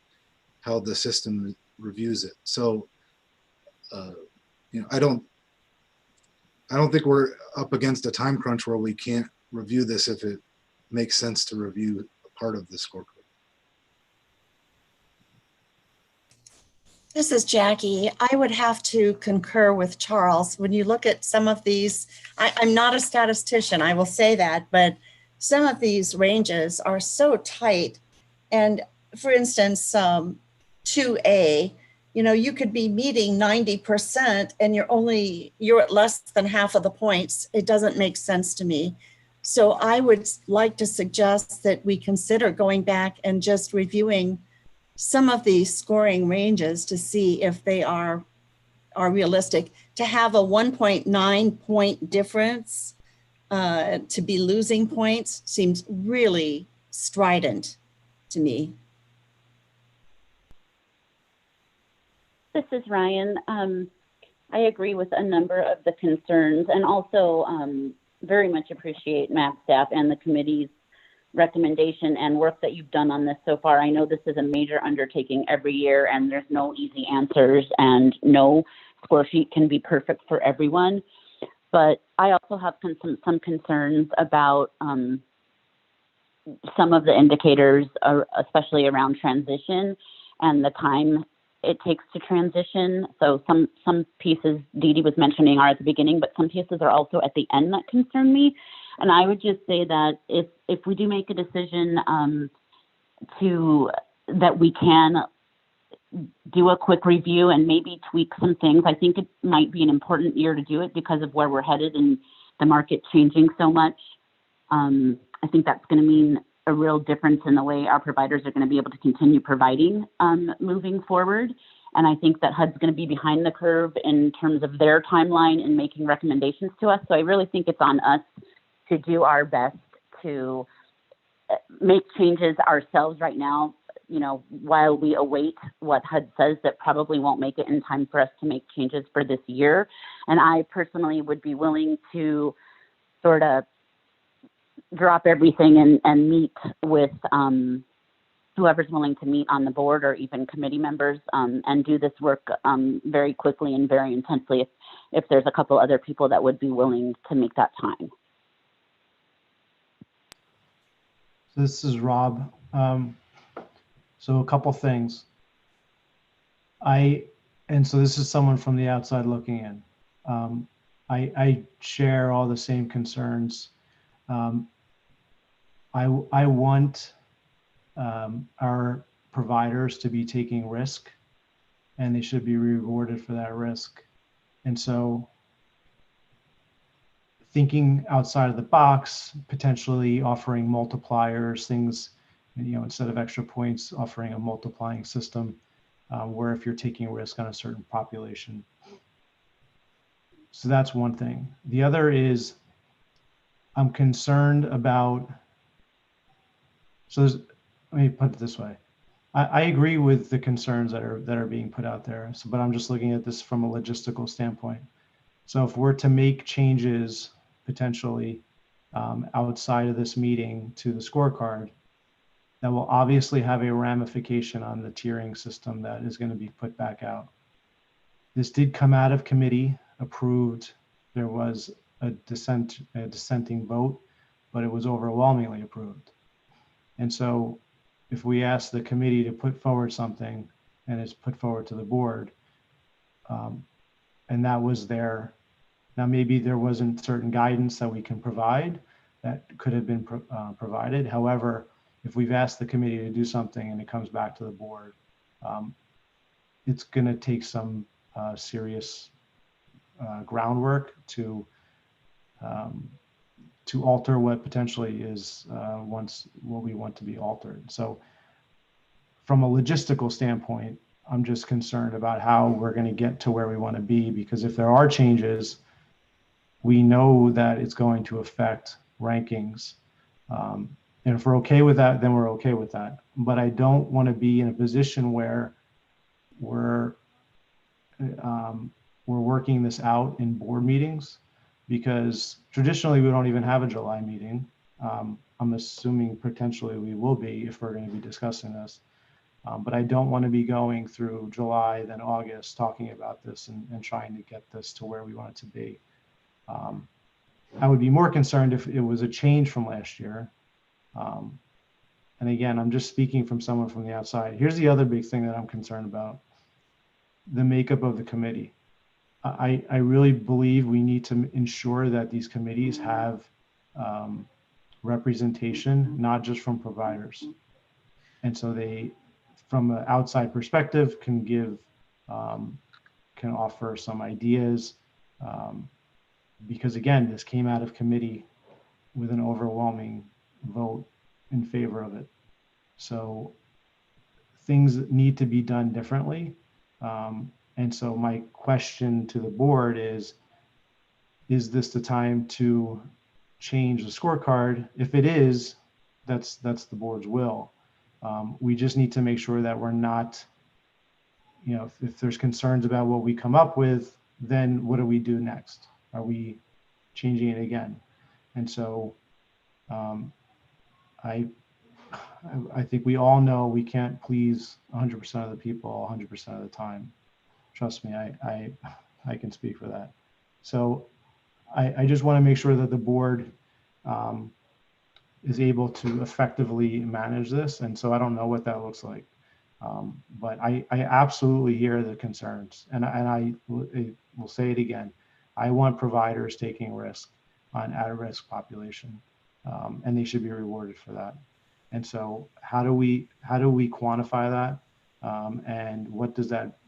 how the system reviews it. So, you know, I don't think we're up against a time crunch where we can't review this if it makes sense to review a part of the scorecard. This is Jackie. I would have to concur with Charles. When you look at some of these, I'm not a statistician, I will say that, but some of these ranges are so tight. And for instance, 2A, you know, you could be meeting 90% and you're at less than half of the points. It doesn't make sense to me. So I would like to suggest that we consider going back and just reviewing some of these scoring ranges to see if they are realistic. To have a 1.9 point difference to be losing points seems really strident to me. This is Ryan. I agree with a number of the concerns, and also very much appreciate MAP staff and the committee's recommendation and work that you've done on this so far. I know this is a major undertaking every year, and there's no easy answers, and no score sheet can be perfect for everyone. But I also have some concerns about some of the indicators, especially around transition and the time it takes to transition. So some pieces DeeDee was mentioning are at the beginning, but some pieces are also at the end that concern me. And I would just say that if we do make a decision that we can do a quick review and maybe tweak some things, I think it might be an important year to do it because of where we're headed and the market changing so much. I think that's going to mean a real difference in the way our providers are going to be able to continue providing moving forward. And I think that HUD's going to be behind the curve in terms of their timeline and making recommendations to us. So I really think it's on us to do our best to make changes ourselves right now while we await what HUD says, that probably won't make it in time for us to make changes for this year. And I personally would be willing to sort of drop everything and meet with whoever's willing to meet on the board or even committee members and do this work very quickly and very intensely if there's a couple other people that would be willing to make that time. So this is Rob. So a couple things. So this is someone from the outside looking in. I share all the same concerns. I want our providers to be taking risk, and they should be rewarded for that risk. And so thinking outside of the box, potentially offering multipliers, things, instead of extra points, offering a multiplying system where if you're taking risk on a certain population. So that's one thing. The other is I'm concerned about, let me put it this way. I agree with the concerns that are being put out there, but I'm just looking at this from a logistical standpoint. So if we're to make changes potentially outside of this meeting to the scorecard, that will obviously have a ramification on the tiering system that is going to be put back out. This did come out of committee, approved. There was a dissenting vote, but it was overwhelmingly approved. And so if we ask the committee to put forward something and it's put forward to the board, and that was there, now maybe there wasn't certain guidance that we can provide that could have been provided. However, if we've asked the committee to do something and it comes back to the board, it's going to take some serious groundwork to alter what potentially is what we want to be altered. So from a logistical standpoint, I'm just concerned about how we're going to get to where we want to be, because if there are changes, we know that it's going to affect rankings. And if we're okay with that, then we're okay with that. But I don't want to be in a position where we're working this out in board meetings, because traditionally we don't even have a July meeting. I'm assuming potentially we will be if we're going to be discussing this. But I don't want to be going through July, then August, talking about this and trying to get this to where we want it to be. I would be more concerned if it was a change from last year. And again, I'm just speaking from someone from the outside. Here's the other big thing that I'm concerned about: the makeup of the committee. I really believe we need to ensure that these committees have representation, not just from providers. And so they, from an outside perspective, can give, can offer some ideas. Because again, this came out of committee with an overwhelming vote in favor of it. So things need to be done differently. And so my question to the board is this the time to change the scorecard? If it is, that's the board's will. We just need to make sure that we're not, if there's concerns about what we come up with, then what do we do next? Are we changing it again? And so I think we all know we can't please 100% of the people 100% of the time. Trust me, I can speak for that. So I just want to make sure that the board is able to effectively manage this. And so I don't know what that looks like. But I absolutely hear the concerns. And I will say it again. I want providers taking risk on at-risk population, and they should be rewarded for that. And so how do we quantify that? And what does that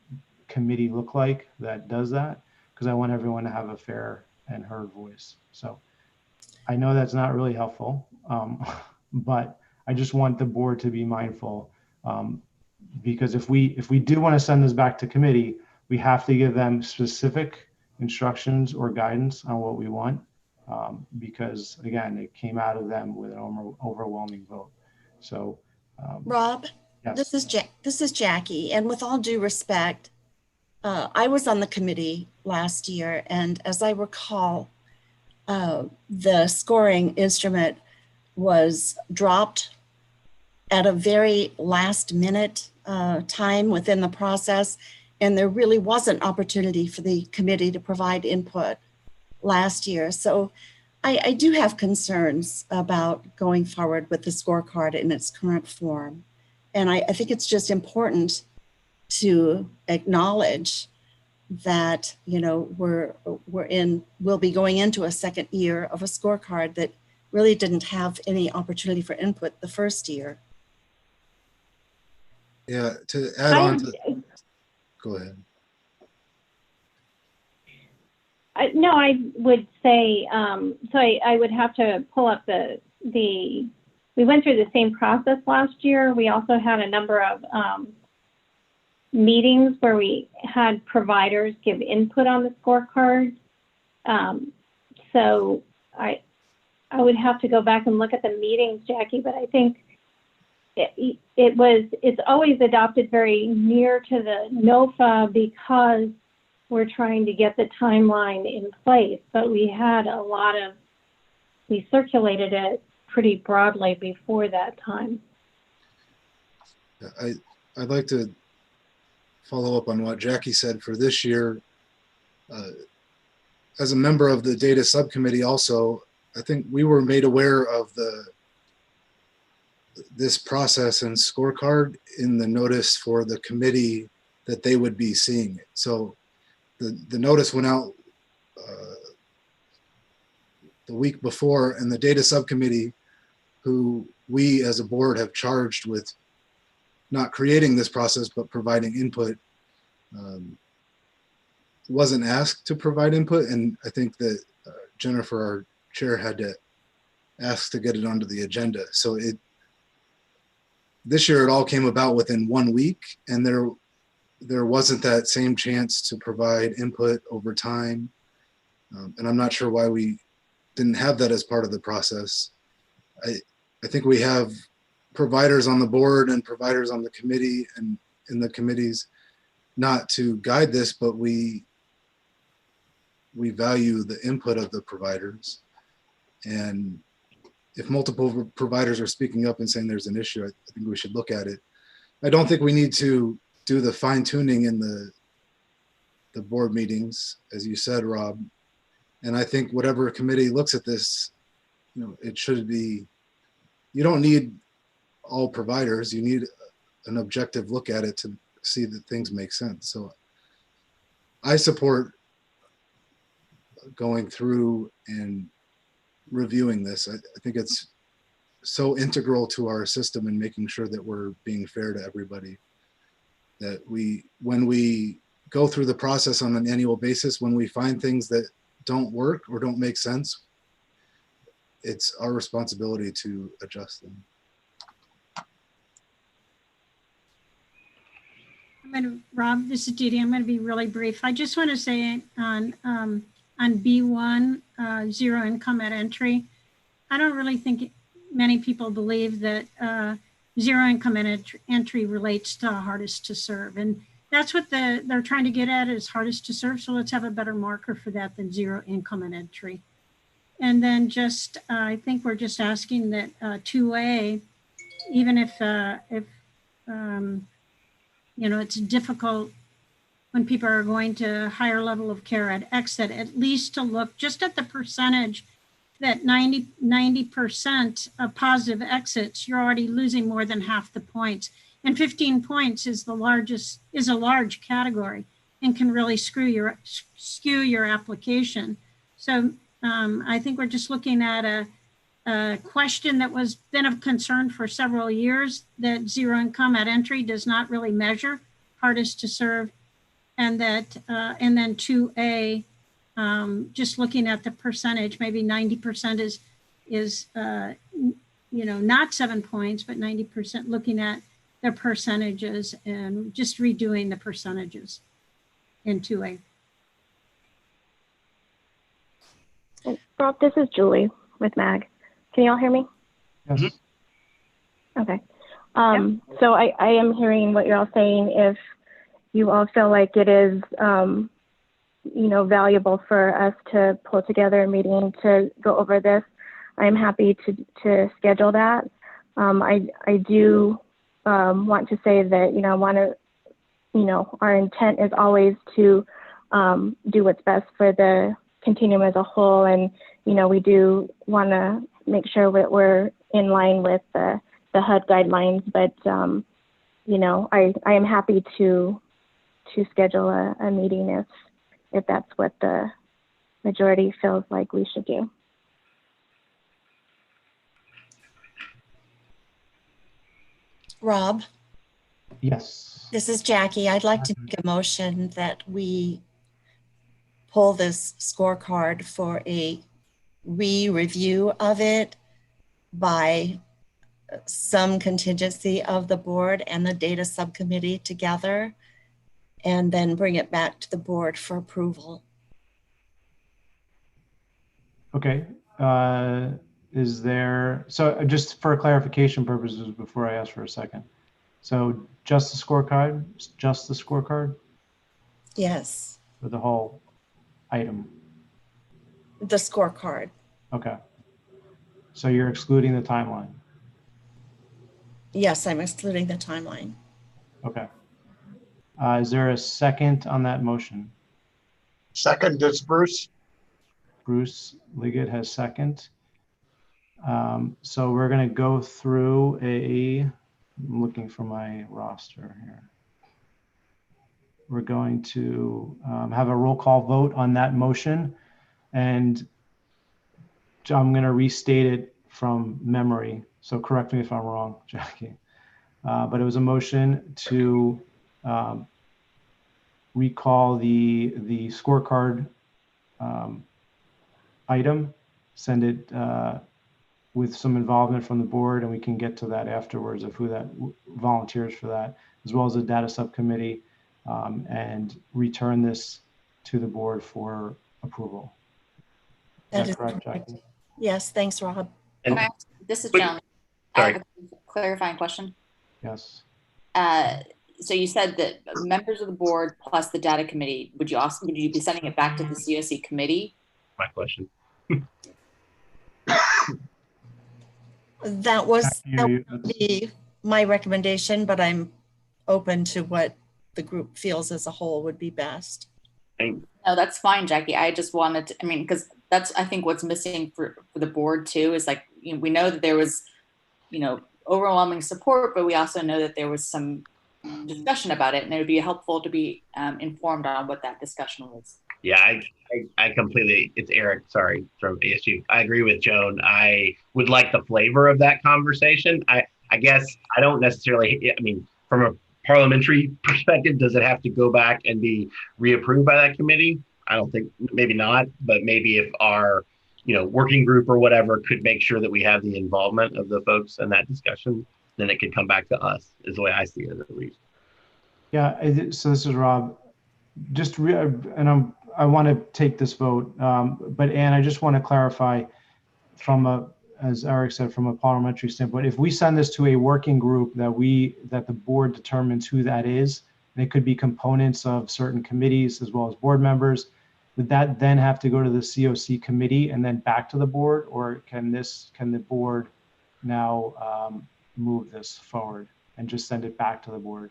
committee look like that does that? Because I want everyone to have a fair and heard voice. So I know that's not really helpful, but I just want the board to be mindful, because if we do want to send this back to committee, we have to give them specific instructions or guidance on what we want, because again, it came out of them with an overwhelming vote. So Rob, Yes. This is Jackie, and with all due respect, I was on the committee last year, and as I recall, the scoring instrument was dropped at a very last minute time within the process, and there really wasn't opportunity for the committee to provide input last year. So I do have concerns about going forward with the scorecard in its current form. And I think it's just important to acknowledge that, you know, we'll be going into a second year of a scorecard that really didn't have any opportunity for input the first year. Yeah, to add on to, go ahead. No, I would say, so I would have to pull up we went through the same process last year. We also had a number of meetings where we had providers give input on the scorecard. So I would have to go back and look at the meetings, Jackie, but I think it's always adopted very near to the NOFA because we're trying to get the timeline in place, but we circulated it pretty broadly before that time. I'd like to follow up on what Jackie said for this year. As a member of the data subcommittee also, I think we were made aware of this process and scorecard in the notice for the committee that they would be seeing it. So the notice went out the week before, and the data subcommittee, who we as a board have charged with not creating this process but providing input, wasn't asked to provide input, and I think that Jennifer, our chair, had to ask to get it onto the agenda. So this year it all came about within 1 week, and there wasn't that same chance to provide input over time. And I'm not sure why we didn't have that as part of the process. I think we have providers on the board and providers on the committee and in the committees not to guide this, but we value the input of the providers. And if multiple providers are speaking up and saying there's an issue, I think we should look at it. I don't think we need to do the fine tuning in the board meetings, as you said, Rob. And I think whatever committee looks at this, you know, it should be, you don't need all providers, you need an objective look at it to see that things make sense. So I support going through and reviewing this. I think it's so integral to our system and making sure that we're being fair to everybody, that when we go through the process on an annual basis, when we find things that don't work or don't make sense, it's our responsibility to adjust them. Rob, this is DeeDee. I'm going to be really brief. I just want to say on B1, zero income at entry, I don't really think many people believe that zero income at entry relates to hardest to serve. And that's what they're trying to get at, is hardest to serve. So let's have a better marker for that than zero income at entry. And then just, I think we're just asking that 2A, even if you know, it's difficult when people are going to higher level of care at exit, at least to look just at the percentage that 90% of positive exits, you're already losing more than half the points. And 15 points is a large category and can really skew your application. So I think we're just looking at a question that was been of concern for several years, that zero income at entry does not really measure hardest to serve, and that and then 2A, just looking at the percentage, maybe 90% is you know, not 7 points, but 90% looking at the percentages and just redoing the percentages in 2A. Rob, this is Julie with MAG. Can you all hear me? Yes. Okay. So I am hearing what you're all saying. If you all feel like it is, you know, valuable for us to pull together a meeting to go over this, I'm happy to schedule that. I do want to say that, our intent is always to do what's best for the continuum as a whole. And, we do want to make sure that we're in line with the HUD guidelines. But, I am happy to schedule a meeting if that's what the majority feels like we should do. Rob? Yes. This is Jackie. I'd like to make a motion that we pull this scorecard for a re-review of it by some contingency of the board and the data subcommittee together, and then bring it back to the board for approval. Okay. Is there, so just for clarification purposes before I ask for a second. So just the scorecard? Yes. For the whole item? The scorecard. Okay. So you're excluding the timeline? Yes, I'm excluding the timeline. Okay. Is there a second on that motion? Second, it's Bruce. Bruce Liggett has second. So we're going to go through I'm looking for my roster here. We're going to have a roll call vote on that motion. And I'm going to restate it from memory. So correct me if I'm wrong, Jackie. But it was a motion to recall the scorecard item, send it with some involvement from the board, and we can get to that afterwards of who that volunteers for that, as well as the data subcommittee, and return this to the board for approval. Is that correct, Jackie? Yes, thanks, Rob. Can I ask, this is Joan. I have a clarifying question. Yes. So you said that members of the board plus the data committee, would you be sending it back to the COC committee? My question. That would be my recommendation, but I'm open to what the group feels as a whole would be best. No, that's fine, Jackie. I just wanted to, because that's, I think what's missing for the board too, is like, we know that there was, overwhelming support, but we also know that there was some discussion about it, and it would be helpful to be informed on what that discussion was. Yeah, I completely, it's Eric, sorry, from ASU. I agree with Joan. I would like the flavor of that conversation. I guess I don't necessarily, from a parliamentary perspective, does it have to go back and be reapproved by that committee? I don't think, maybe not, but maybe if our, working group or whatever could make sure that we have the involvement of the folks in that discussion, then it could come back to us, is the way I see it at least. Yeah, so this is Rob. I want to take this vote, but Anne, I just want to clarify as Eric said, from a parliamentary standpoint, if we send this to a working group that the board determines who that is, and it could be components of certain committees as well as board members, would that then have to go to the COC committee and then back to the board, or can the board now move this forward and just send it back to the board?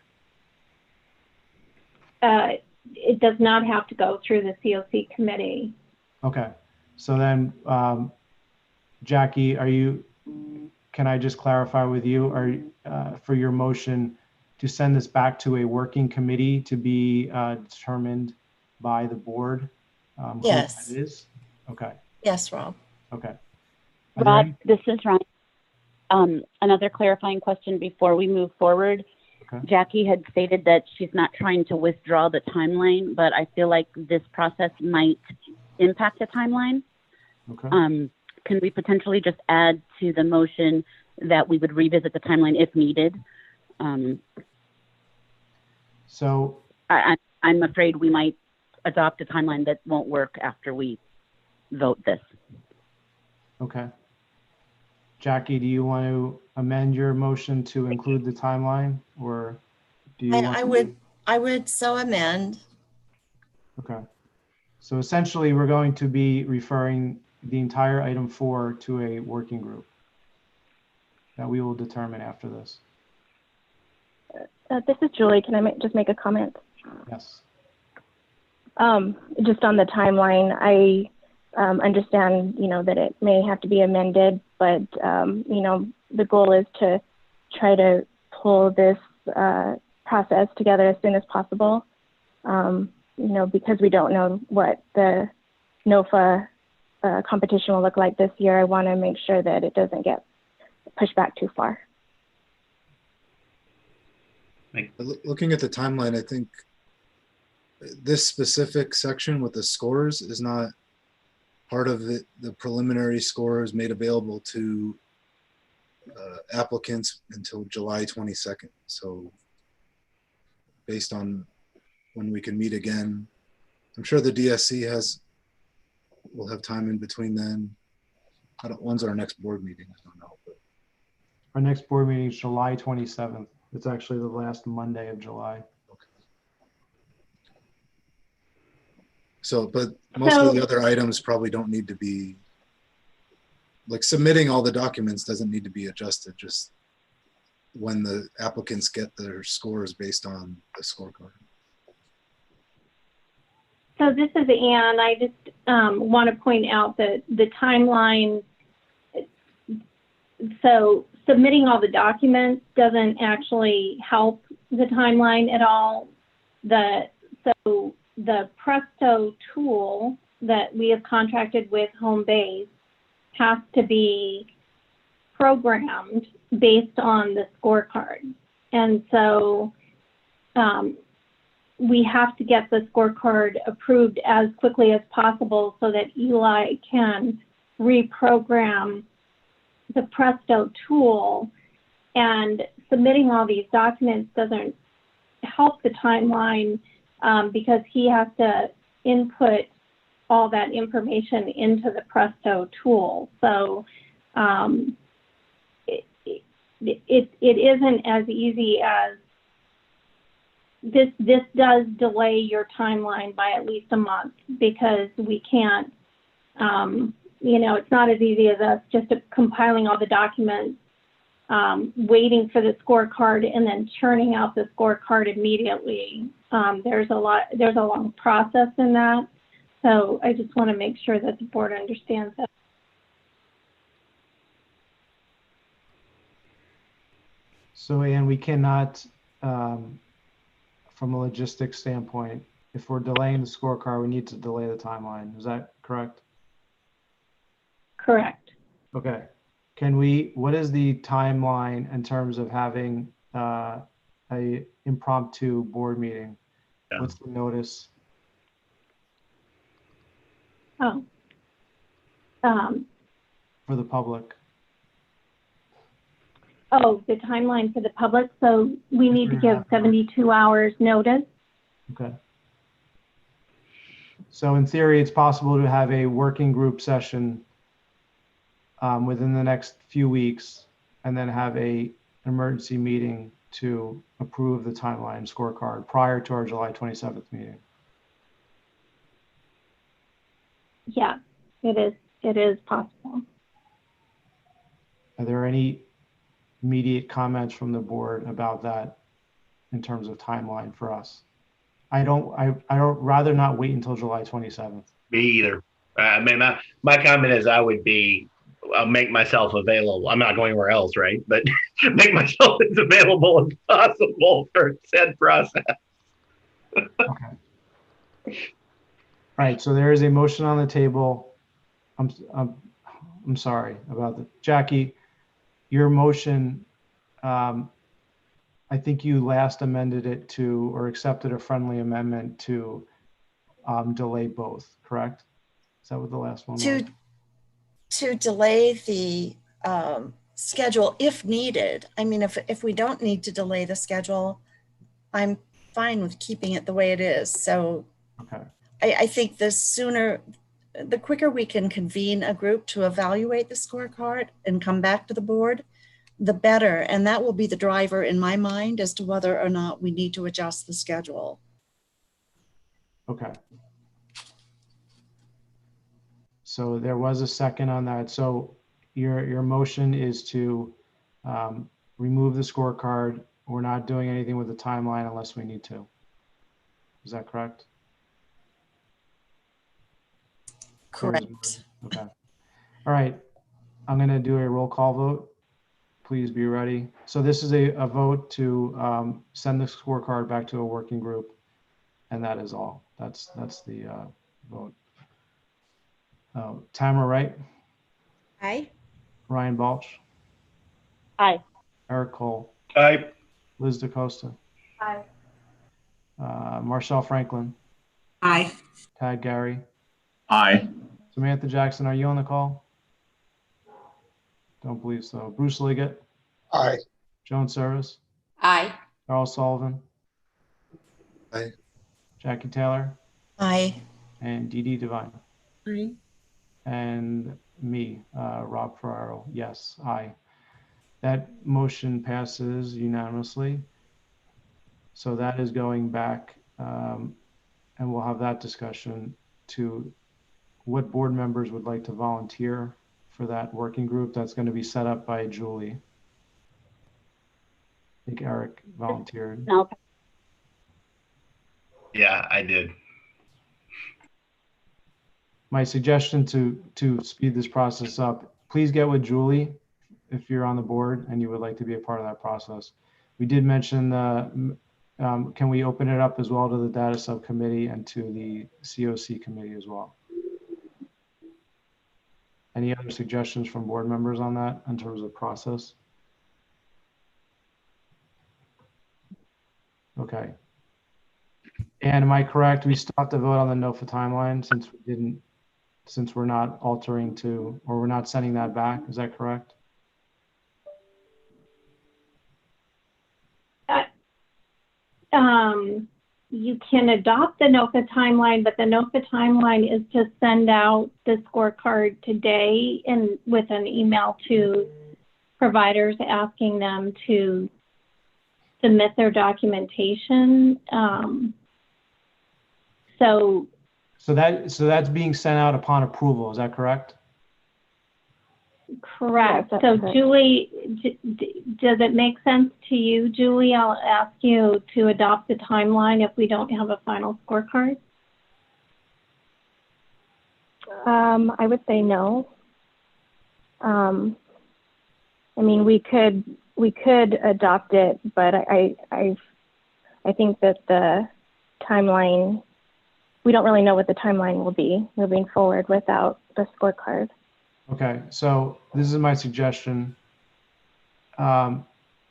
It does not have to go through the COC committee. Okay, so then Jackie, can I just clarify with you, for your motion to send this back to a working committee to be determined by the board? Yes. Who that is? Okay. Yes, Rob. Okay. Rob, this is Ryan. Another clarifying question before we move forward. Okay. Jackie had stated that she's not trying to withdraw the timeline, but I feel like this process might impact the timeline. Okay. Can we potentially just add to the motion that we would revisit the timeline if needed? So I'm afraid we might adopt a timeline that won't work after we vote this. Okay. Jackie, do you want to amend your motion to include the timeline, or do you want I would so amend. Okay. So essentially, we're going to be referring the entire item 4 to a working group that we will determine after this. This is Julie. Can I just make a comment? Yes. Just on the timeline, I understand, that it may have to be amended, but, the goal is to try to pull this process together as soon as possible, because we don't know what the NOFA competition will look like this year. I want to make sure that it doesn't get pushed back too far. Looking at the timeline, I think this specific section with the scores is not part of the preliminary scores made available to applicants until July 22nd. So based on when we can meet again, I'm sure the DSC will have time in between then. When's our next board meeting? I don't know. But. Our next board meeting is July 27th. It's actually the last Monday of July. Okay. So, but most of the other items probably don't need to be, like submitting all the documents doesn't need to be adjusted, just when the applicants get their scores based on the scorecard. So this is Anne. I just want to point out that the timeline, so submitting all the documents doesn't actually help the timeline at all. So the Presto tool that we have contracted with Homebase has to be programmed based on the scorecard. And so we have to get the scorecard approved as quickly as possible so that Eli can reprogram the Presto tool, and submitting all these documents doesn't help the timeline because he has to input all that information into the Presto tool. So it isn't as easy as this does delay your timeline by at least a month, because we can't, it's not as easy as us just compiling all the documents, waiting for the scorecard, and then churning out the scorecard immediately. There's a long process in that. So I just want to make sure that the board understands that. So, Anne, we cannot, from a logistics standpoint, if we're delaying the scorecard, we need to delay the timeline. Is that correct? Correct. Okay. What is the timeline in terms of having a impromptu board meeting? Yeah. What's the notice? Oh. For the public. Oh, the timeline for the public. So we need to give 72 hours notice. Okay. So in theory, it's possible to have a working group session within the next few weeks, and then have an emergency meeting to approve the timeline scorecard prior to our July 27th meeting. Yeah, it is possible. Are there any immediate comments from the board about that in terms of timeline for us? I don't rather not wait until July 27th. Me either. I mean, my comment is I'll make myself available. I'm not going anywhere else, right? But make myself as available as possible for said process. Okay. All right. So there is a motion on the table. I'm sorry about that, Jackie. Your motion, I think you last amended it to, or accepted a friendly amendment to delay both, correct? Is that what the last one was? To delay the schedule if needed. I mean, if we don't need to delay the schedule, I'm fine with keeping it the way it is. So okay. I think the sooner the quicker we can convene a group to evaluate the scorecard and come back to the board, the better. And that will be the driver in my mind as to whether or not we need to adjust the schedule. Okay. So there was a second on that. So your motion is to remove the scorecard. We're not doing anything with the timeline unless we need to. Is that correct? Correct. Okay. All right. I'm going to do a roll call vote. Please be ready. So this is a vote to send the scorecard back to a working group, and that is all. That's the vote. Tamara Wright. Aye. Ryan Balch. Aye. Eric Cole. Aye. Liz DaCosta. Aye. Marshall Franklin. Aye. Tad Gary. Aye. Samantha Jackson, are you on the call? Don't believe so. Bruce Liggett. Aye. Joan Service. Aye. Carl Sullivan. Aye. Jackie Taylor. Aye. And DeeDee Devine. Aye. And me, Rob Ferraro. Yes, aye. That motion passes unanimously. So that is going back, and we'll have that discussion to what board members would like to volunteer for that working group. That's going to be set up by Julie. I think Eric volunteered. No. Yeah, I did. My suggestion to speed this process up, please get with Julie if you're on the board and you would like to be a part of that process. We did mention can we open it up as well to the data subcommittee and to the COC committee as well? Any other suggestions from board members on that in terms of process? Okay. And am I correct? We still have to vote on the NOFA timeline since we're not altering to, or we're not sending that back. Is that correct? You can adopt the NOFA timeline, but the NOFA timeline is to send out the scorecard today and with an email to providers asking them to submit their documentation. So that's being sent out upon approval. Is that correct? Correct. So Julie, does it make sense to you, Julie? I'll ask you to adopt the timeline if we don't have a final scorecard. I would say no. I mean, we could adopt it, but I think that the timeline, we don't really know what the timeline will be moving forward without the scorecard. Okay, so this is my suggestion.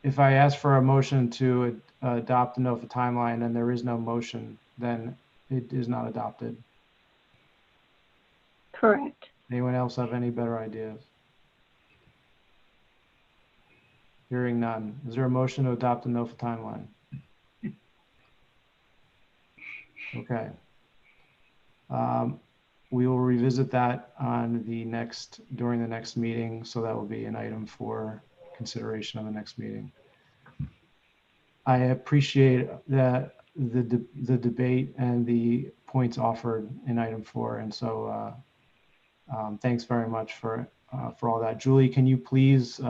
If I ask for a motion to adopt the NOFA timeline and there is no motion, then it is not adopted. Correct. Anyone else have any better ideas? Hearing none. Is there a motion to adopt the NOFA timeline? Okay. We will revisit that during the next meeting. So that will be an item for consideration of the next meeting. I appreciate the debate and the points offered in item 4. And so thanks very much for all that. Julie, can you please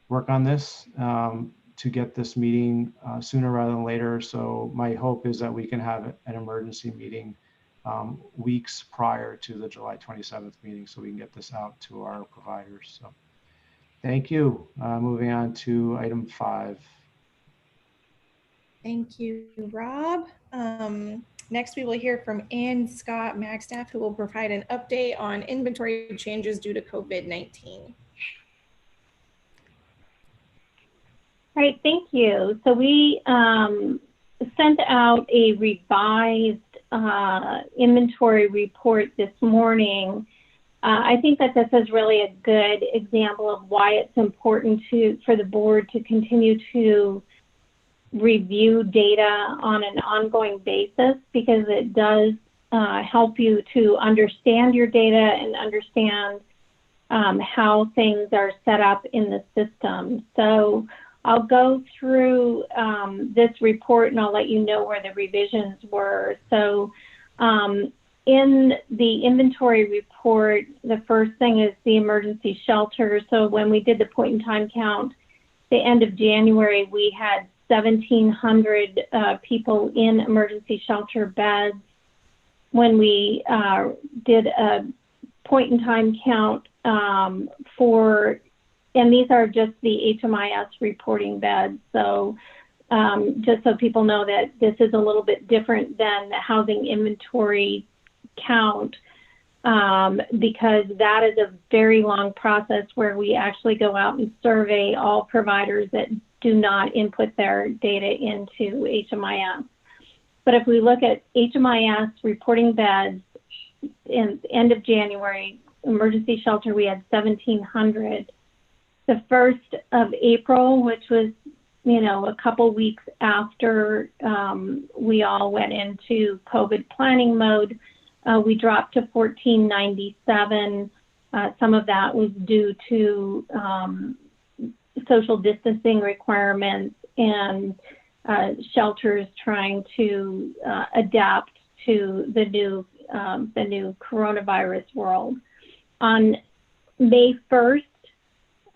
work on this to get this meeting sooner rather than later? So my hope is that we can have an emergency meeting weeks prior to the July 27th meeting so we can get this out to our providers. So thank you. Moving on to item 5. Thank you, Rob. Next, we will hear from Ann Scott Magstaff, who will provide an update on inventory changes due to COVID-19. All right, thank you. So we sent out a revised inventory report this morning. I think that this is really a good example of why it's important for the board to continue to review data on an ongoing basis, because it does help you to understand your data and understand how things are set up in the system. So I'll go through this report and I'll let you know where the revisions were. So in the inventory report, the first thing is the emergency shelter. So when we did the point in time count, the end of January, we had 1,700 people in emergency shelter beds. When we did a point in time count and these are just the HMIS reporting beds. So just so people know that this is a little bit different than the housing inventory count, because that is a very long process where we actually go out and survey all providers that do not input their data into HMIS. But if we look at HMIS reporting beds in the end of January, emergency shelter, we had 1,700. The 1st of April, which was, a couple weeks after we all went into COVID planning mode, we dropped to 1,497. Some of that was due to social distancing requirements and shelters trying to adapt to the new coronavirus world. On May 1st,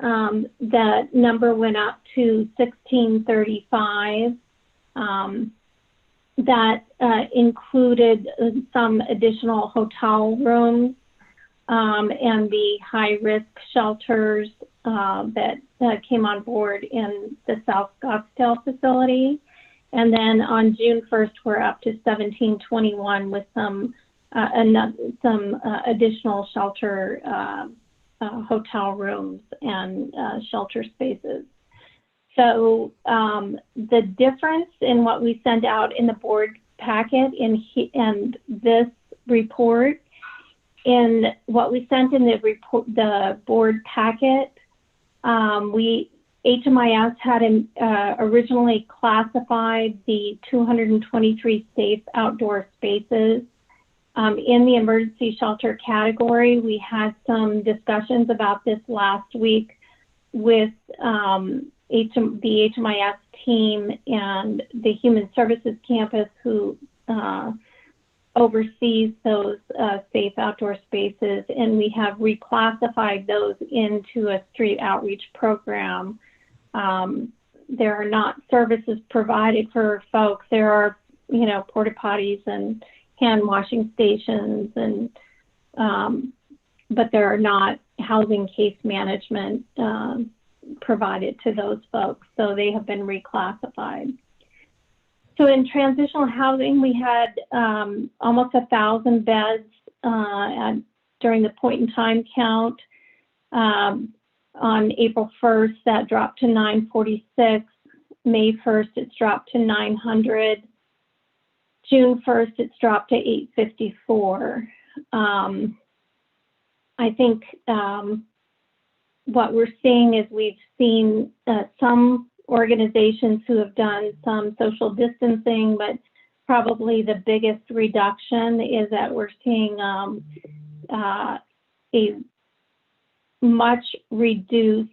that number went up to 1,635. That included some additional hotel rooms and the high-risk shelters that came on board in the South Scottsdale facility. And then on June 1st, we're up to 1,721 with some additional shelter hotel rooms and shelter spaces. So the difference in what we sent out in the board packet and this report, in what we sent in the board packet, HMIS had originally classified the 223 safe outdoor spaces in the emergency shelter category. We had some discussions about this last week with the HMIS team and the Human Services Campus, who oversees those safe outdoor spaces, and we have reclassified those into a street outreach program. There are not services provided for folks. There are, porta potties and hand washing stations, and but there are not housing case management provided to those folks, so they have been reclassified. So in transitional housing, we had almost 1,000 beds during the point in time count. On April 1st, that dropped to 946. May 1st, it's dropped to 900. June 1st, it's dropped to 854. I think what we're seeing is we've seen some organizations who have done some social distancing, but probably the biggest reduction is that we're seeing a much reduced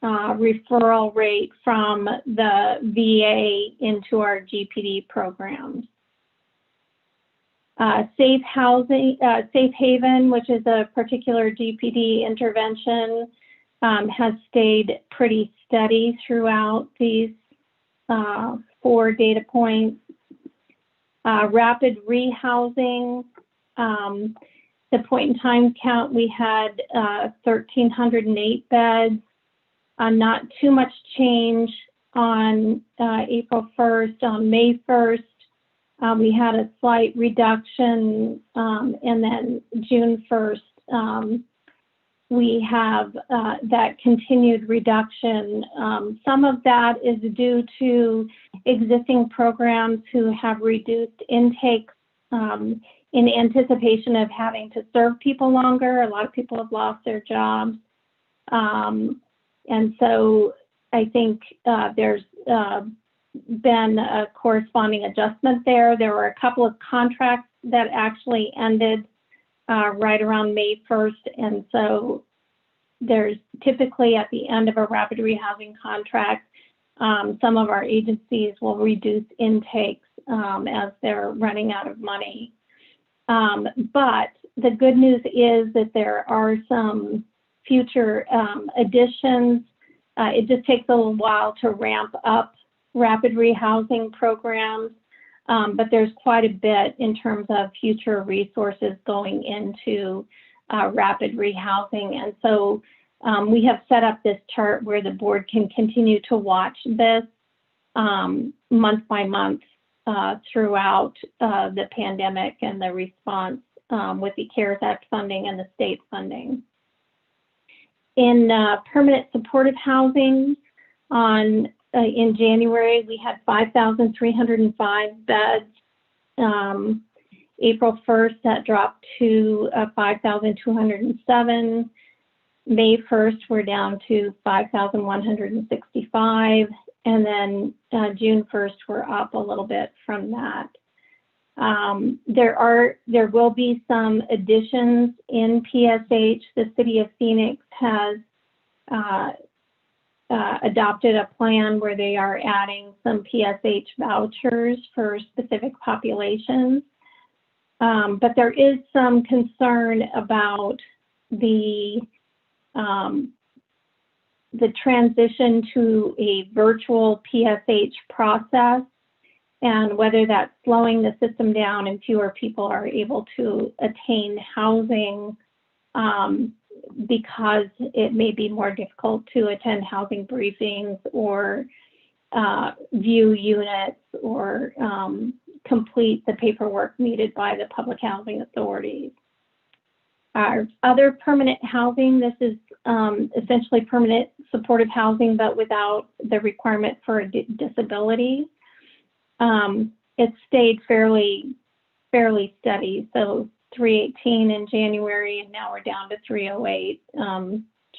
referral rate from the VA into our GPD programs. Safe Haven, which is a particular GPD intervention, has stayed pretty steady throughout these 4 data points. Rapid rehousing, the point in time count, we had 1,308 beds. Not too much change on April 1st. On May 1st, we had a slight reduction, and then June 1st, we have that continued reduction. Some of that is due to existing programs who have reduced intake in anticipation of having to serve people longer. A lot of people have lost their jobs. And so I think there's been a corresponding adjustment there. There were a couple of contracts that actually ended right around May 1st. And so there's typically at the end of a rapid rehousing contract, some of our agencies will reduce intakes as they're running out of money. But the good news is that there are some future additions. It just takes a little while to ramp up rapid rehousing programs, but there's quite a bit in terms of future resources going into rapid rehousing. And so we have set up this chart where the board can continue to watch this month by month throughout the pandemic and the response with the CARES Act funding and the state funding. In permanent supportive housing, in January, we had 5,305 beds. April 1st, that dropped to 5,207. May 1st, we're down to 5,165. And then June 1st, we're up a little bit from that. There will be some additions in PSH. The City of Phoenix has adopted a plan where they are adding some PSH vouchers for specific populations. But there is some concern about the transition to a virtual PSH process and whether that's slowing the system down and fewer people are able to attain housing because it may be more difficult to attend housing briefings or view units or complete the paperwork needed by the public housing authorities. Our other permanent housing, this is essentially permanent supportive housing, but without the requirement for a disability. It stayed fairly steady. So 318 in January, and now we're down to 308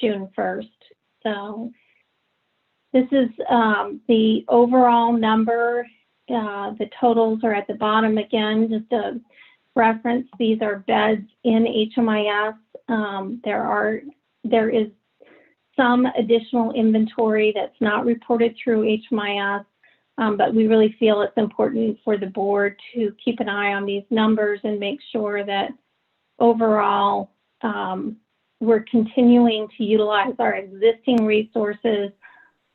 June 1st. So this is the overall number. The totals are at the bottom again, just a reference. These are beds in HMIS. There is some additional inventory that's not reported through HMIS, but we really feel it's important for the board to keep an eye on these numbers and make sure that overall we're continuing to utilize our existing resources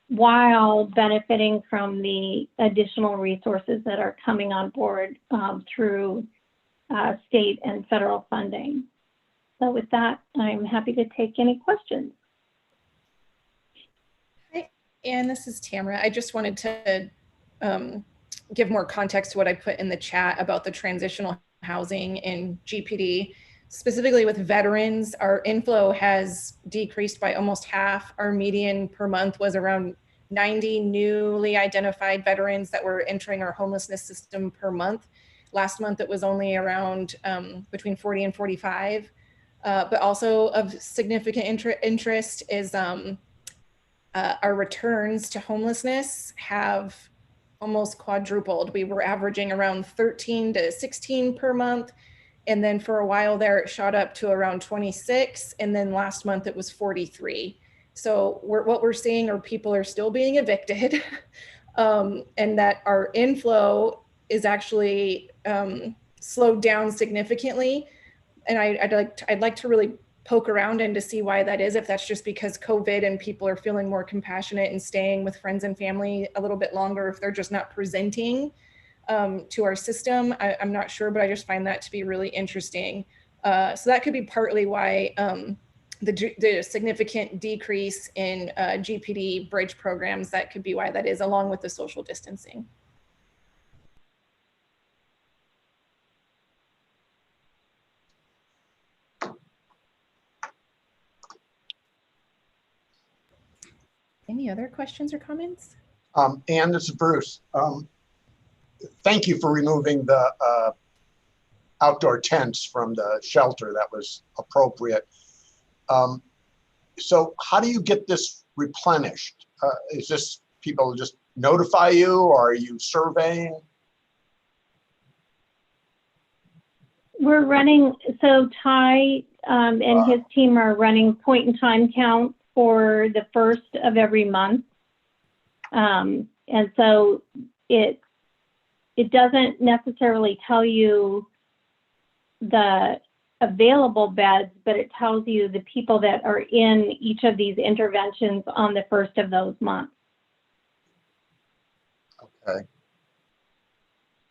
while benefiting from the additional resources that are coming on board through state and federal funding. So with that, I'm happy to take any questions. Hi, Anne, this is Tamara. I just wanted to give more context to what I put in the chat about the transitional housing in GPD. Specifically with veterans, our inflow has decreased by almost half. Our median per month was around 90 newly identified veterans that were entering our homelessness system per month. Last month, it was only around between 40 and 45. But also of significant interest is our returns to homelessness have almost quadrupled. We were averaging around 13 to 16 per month. And then for a while there, it shot up to around 26. And then last month it was 43. So what we're seeing are people are still being evicted and that our inflow is actually slowed down significantly. And I'd like to really poke around and to see why that is, if that's just because COVID and people are feeling more compassionate and staying with friends and family a little bit longer, if they're just not presenting to our system. I'm not sure, but I just find that to be really interesting. So that could be partly why the significant decrease in GPD bridge programs, that could be why that is, along with the social distancing. Any other questions or comments? Ann, this is Bruce. Thank you for removing the outdoor tents from the shelter. That was appropriate. So how do you get this replenished? Is this people just notify you, or are you surveying? We're running, so Ty and his team are running point in time counts for the first of every month. And so it doesn't necessarily tell you the available beds, but it tells you the people that are in each of these interventions on the first of those months. Okay.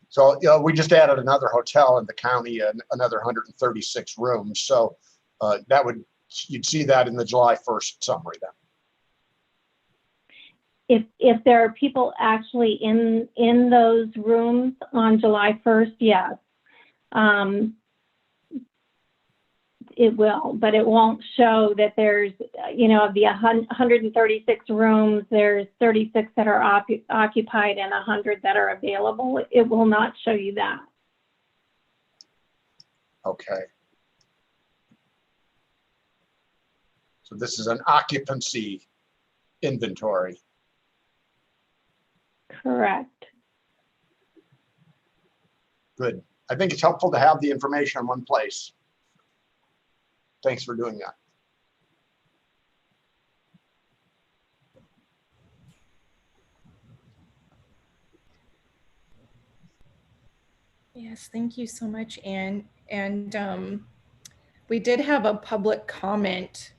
So we just added another hotel in the county and another 136 rooms. So you'd see that in the July 1st summary then. If there are people actually in those rooms on July 1st, yes. It will, but it won't show that there's, of the 136 rooms, there's 36 that are occupied and 100 that are available. It will not show you that. Okay. So this is an occupancy inventory. Correct. Good. I think it's helpful to have the information in one place. Thanks for doing that. Yes, thank you so much, Anne. And we did have a public comment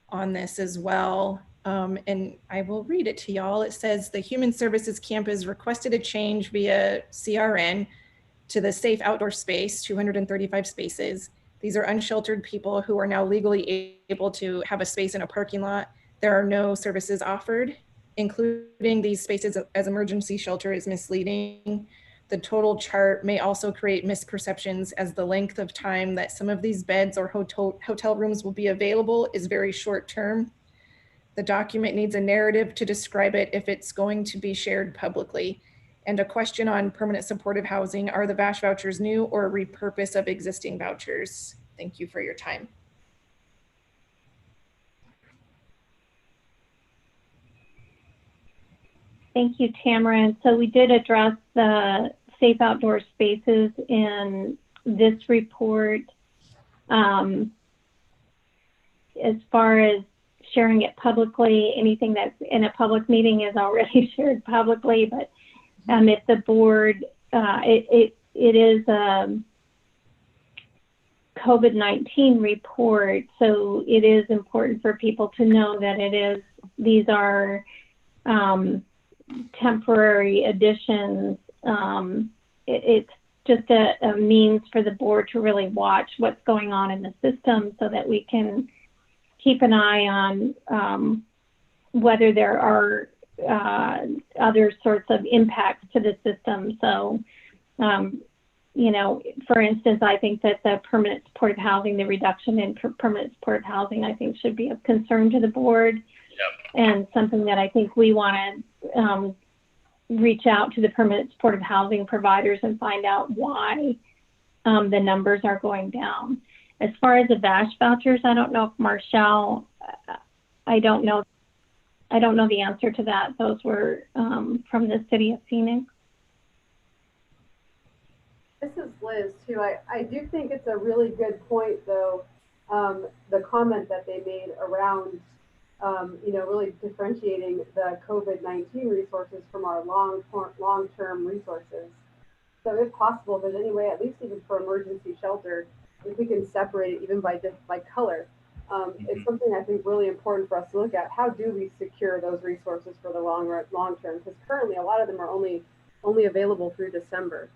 on this as well. And I will read it to y'all. It says the Human Services Campus requested a change via CRN to the safe outdoor space, 235 spaces. These are unsheltered people who are now legally able to have a space in a parking lot. There are no services offered, including these spaces as emergency shelter is misleading. The total chart may also create misperceptions as the length of time that some of these beds or hotel rooms will be available is very short term. The document needs a narrative to describe it if it's going to be shared publicly. And a question on permanent supportive housing, are the VASH vouchers new or a repurpose of existing vouchers? Thank you for your time. Thank you, Tamara. And so we did address the safe outdoor spaces in this report. As far as sharing it publicly, anything that's in a public meeting is already shared publicly, but if the board, it is a COVID-19 report, so it is important for people to know that these are temporary additions. It's just a means for the board to really watch what's going on in the system so that we can keep an eye on whether there are other sorts of impacts to the system. So, for instance, I think that the permanent supportive housing, the reduction in permanent supportive housing, I think should be of concern to the board. Yep. And something that I think we want to reach out to the permanent supportive housing providers and find out why the numbers are going down. As far as the VASH vouchers, I don't know if Marshall, I don't know the answer to that. Those were from the city of Phoenix. This is Liz too. I do think it's a really good point though, the comment that they made around really differentiating the COVID-19 resources from our long-term resources. So if possible, if there's any way, at least even for emergency shelter, if we can separate it even by color, it's something I think really important for us to look at. How do we secure those resources for the long term? Because currently a lot of them are only available through December.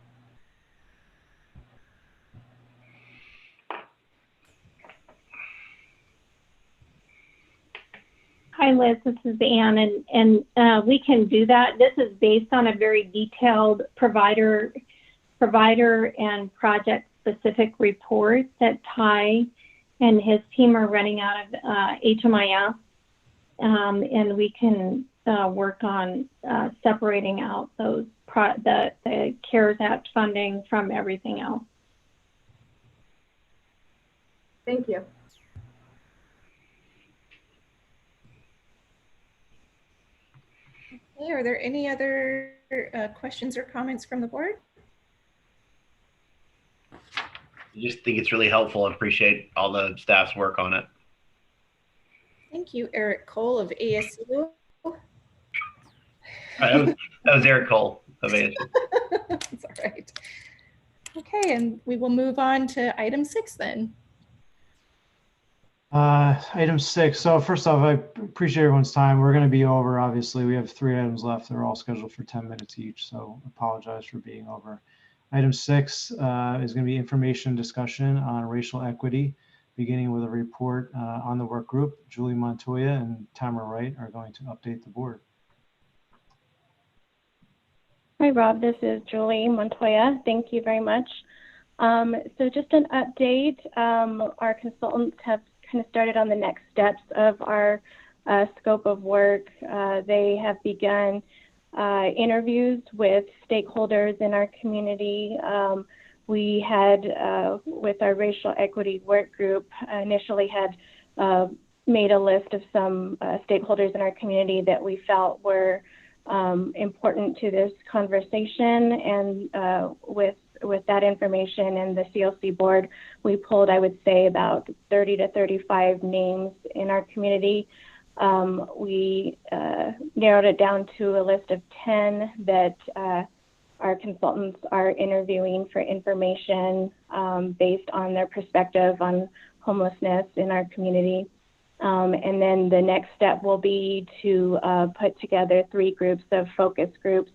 Hi, Liz, this is Anne, and we can do that. This is based on a very detailed provider and project-specific report that Ty and his team are running out of HMIS, and we can work on separating out those the CARES Act funding from everything else. Thank you. Okay, are there any other questions or comments from the board? I just think it's really helpful and appreciate all the staff's work on it. Thank you, Eric Cole of ASU. That was Eric Cole of ASU. That's all right. Okay, and we will move on to item 6 then. Item 6. So first off, I appreciate everyone's time. We're going to be over, obviously. We have 3 items left. They're all scheduled for 10 minutes each, so apologize for being over. Item 6 is going to be information discussion on racial equity, beginning with a report on the work group. Julie Montoya and Tamara Wright are going to update the board. Hi, Rob. This is Julie Montoya. Thank you very much. So just an update. Our consultants have kind of started on the next steps of our scope of work. They have begun interviews with stakeholders in our community. We had, with our racial equity work group, initially had made a list of some stakeholders in our community that we felt were important to this conversation. And with that information and the CLC board, we pulled, I would say, about 30 to 35 names in our community. We narrowed it down to a list of 10 that our consultants are interviewing for information based on their perspective on homelessness in our community. And then the next step will be to put together 3 groups of focus groups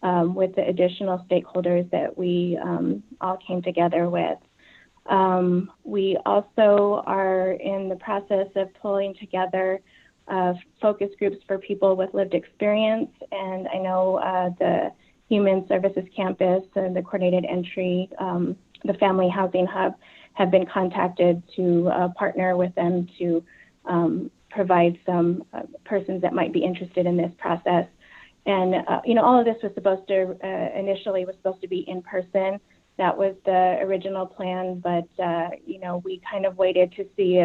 with the additional stakeholders that we all came together with. We also are in the process of pulling together focus groups for people with lived experience. And I know the Human Services Campus and the Coordinated Entry, the Family Housing Hub, have been contacted to partner with them to provide some persons that might be interested in this process. And, all of this was supposed to, initially was supposed to be in person. That was the original plan, but, we kind of waited to see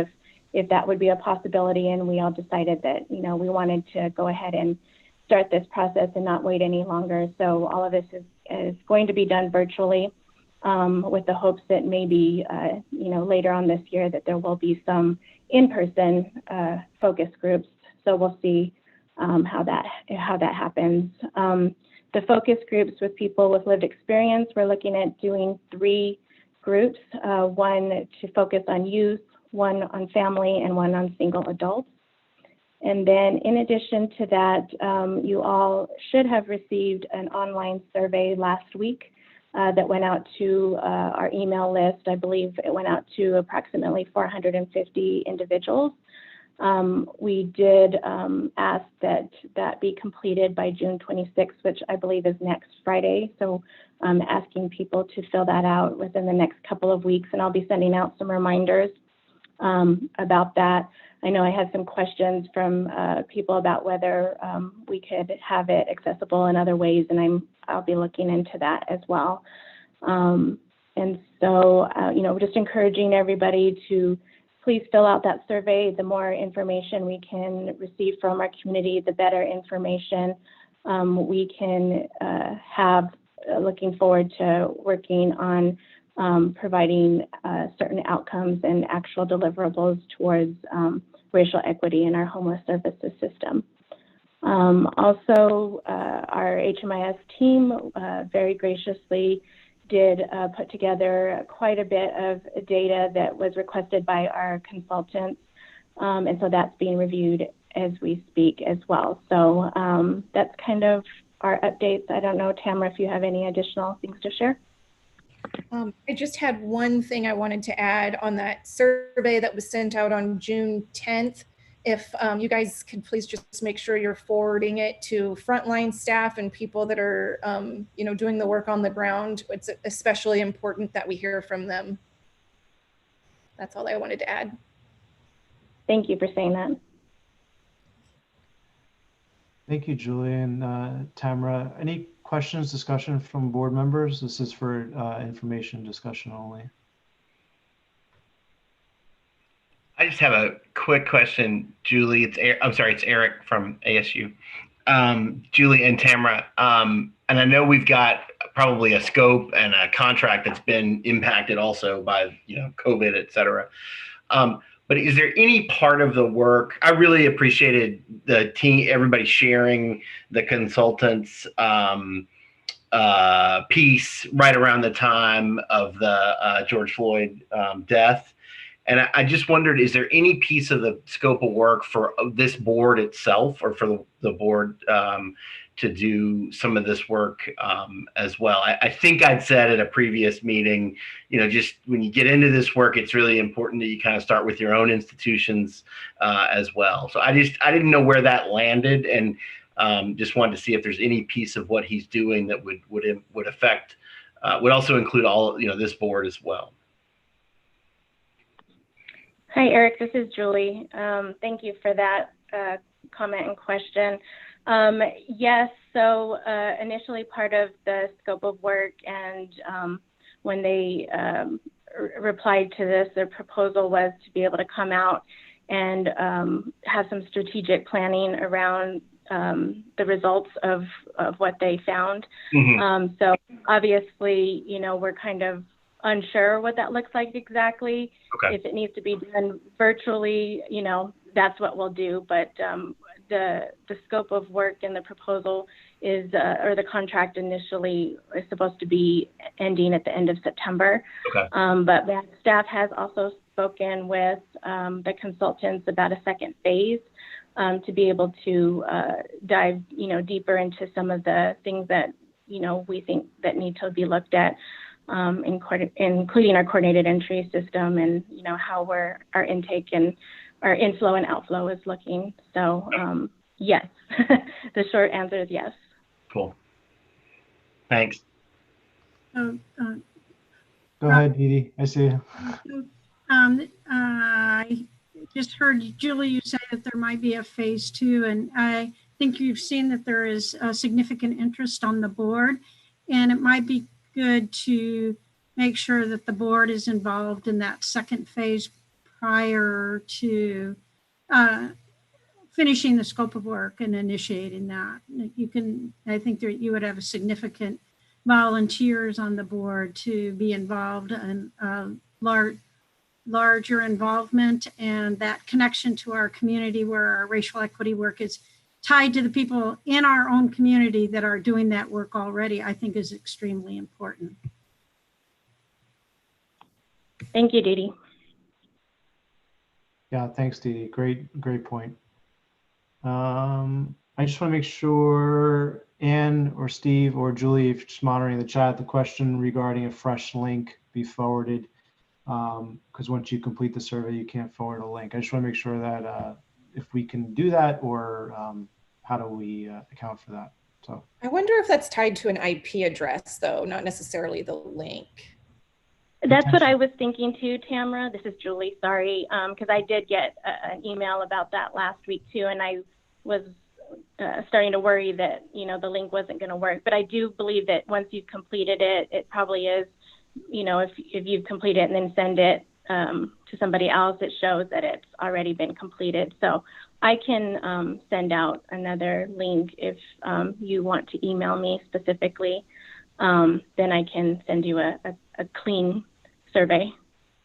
if that would be a possibility. And we all decided that, we wanted to go ahead and start this process and not wait any longer. So all of this is going to be done virtually with the hopes that maybe, later on this year that there will be some in-person focus groups. So we'll see how that happens. The focus groups with people with lived experience, we're looking at doing 3 groups, one to focus on youth, one on family, and one on single adults. And then in addition to that, you all should have received an online survey last week that went out to our email list. I believe it went out to approximately 450 individuals. We did ask that that be completed by June 26th, which I believe is next Friday. So I'm asking people to fill that out within the next couple of weeks, and I'll be sending out some reminders about that. I know I had some questions from people about whether we could have it accessible in other ways, and I'll be looking into that as well. And so, we're just encouraging everybody to please fill out that survey. The more information we can receive from our community, the better information we can have. Looking forward to working on providing certain outcomes and actual deliverables towards racial equity in our homeless services system. Also, our HMIS team very graciously did put together quite a bit of data that was requested by our consultants. And so that's being reviewed as we speak as well. So that's kind of our updates. I don't know, Tamara, if you have any additional things to share. I just had one thing I wanted to add on that survey that was sent out on June 10th. If you guys could please just make sure you're forwarding it to frontline staff and people that are, doing the work on the ground. It's especially important that we hear from them. That's all I wanted to add. Thank you for saying that. Thank you, Julie and Tamara. Any questions, discussion from board members? This is for information discussion only. I just have a quick question, Julie. It's Eric from ASU. Julie and Tamara, and I know we've got probably a scope and a contract that's been impacted also by COVID, et cetera. But is there any part of the work? I really appreciated the team, everybody sharing the consultants piece right around the time of the George Floyd death. And I just wondered, is there any piece of the scope of work for this board itself or for the board to do some of this work as well? I think I'd said at a previous meeting, just when you get into this work, it's really important that you kind of start with your own institutions as well. So I didn't know where that landed, and just wanted to see if there's any piece of what he's doing that would affect, would also include all, this board as well. Hi, Eric. This is Julie. Thank you for that comment and question. Yes, so initially part of the scope of work, and when they replied to this, their proposal was to be able to come out and have some strategic planning around the results of what they found. Mm-hmm. So obviously, we're kind of unsure what that looks like exactly. Okay. If it needs to be done virtually, that's what we'll do. But the scope of work and the proposal is, or the contract initially is supposed to be ending at the end of September. Okay. But the staff has also spoken with the consultants about a second phase to be able to dive, deeper into some of the things that, we think that need to be looked at. Including our coordinated entry system and how our intake and our inflow and outflow is looking. So yes, the short answer is yes. Cool. Thanks. Go ahead, DeeDee. I see you. I just heard Julie, you say that there might be a phase 2, and I think you've seen that there is a significant interest on the board, and it might be good to make sure that the board is involved in that second phase prior to finishing the scope of work and initiating that. I think that you would have a significant volunteers on the board to be involved in larger involvement, and that connection to our community where our racial equity work is tied to the people in our own community that are doing that work already, I think is extremely important. Thank you, DeeDee. Yeah, thanks, DeeDee. Great point. I just want to make sure Ann or Steve or Julie, if you're just monitoring the chat, the question regarding a fresh link be forwarded, because once you complete the survey, you can't forward a link. I just want to make sure that if we can do that, or how do we account for that? So I wonder if that's tied to an IP address, though, not necessarily the link. That's what I was thinking too, Tamara. This is Julie, sorry, because I did get an email about that last week too, and I was starting to worry that, the link wasn't going to work. But I do believe that once you've completed it, it probably is, if you've completed it and then send it to somebody else, it shows that it's already been completed. So I can send out another link if you want to email me specifically. Then I can send you a clean survey.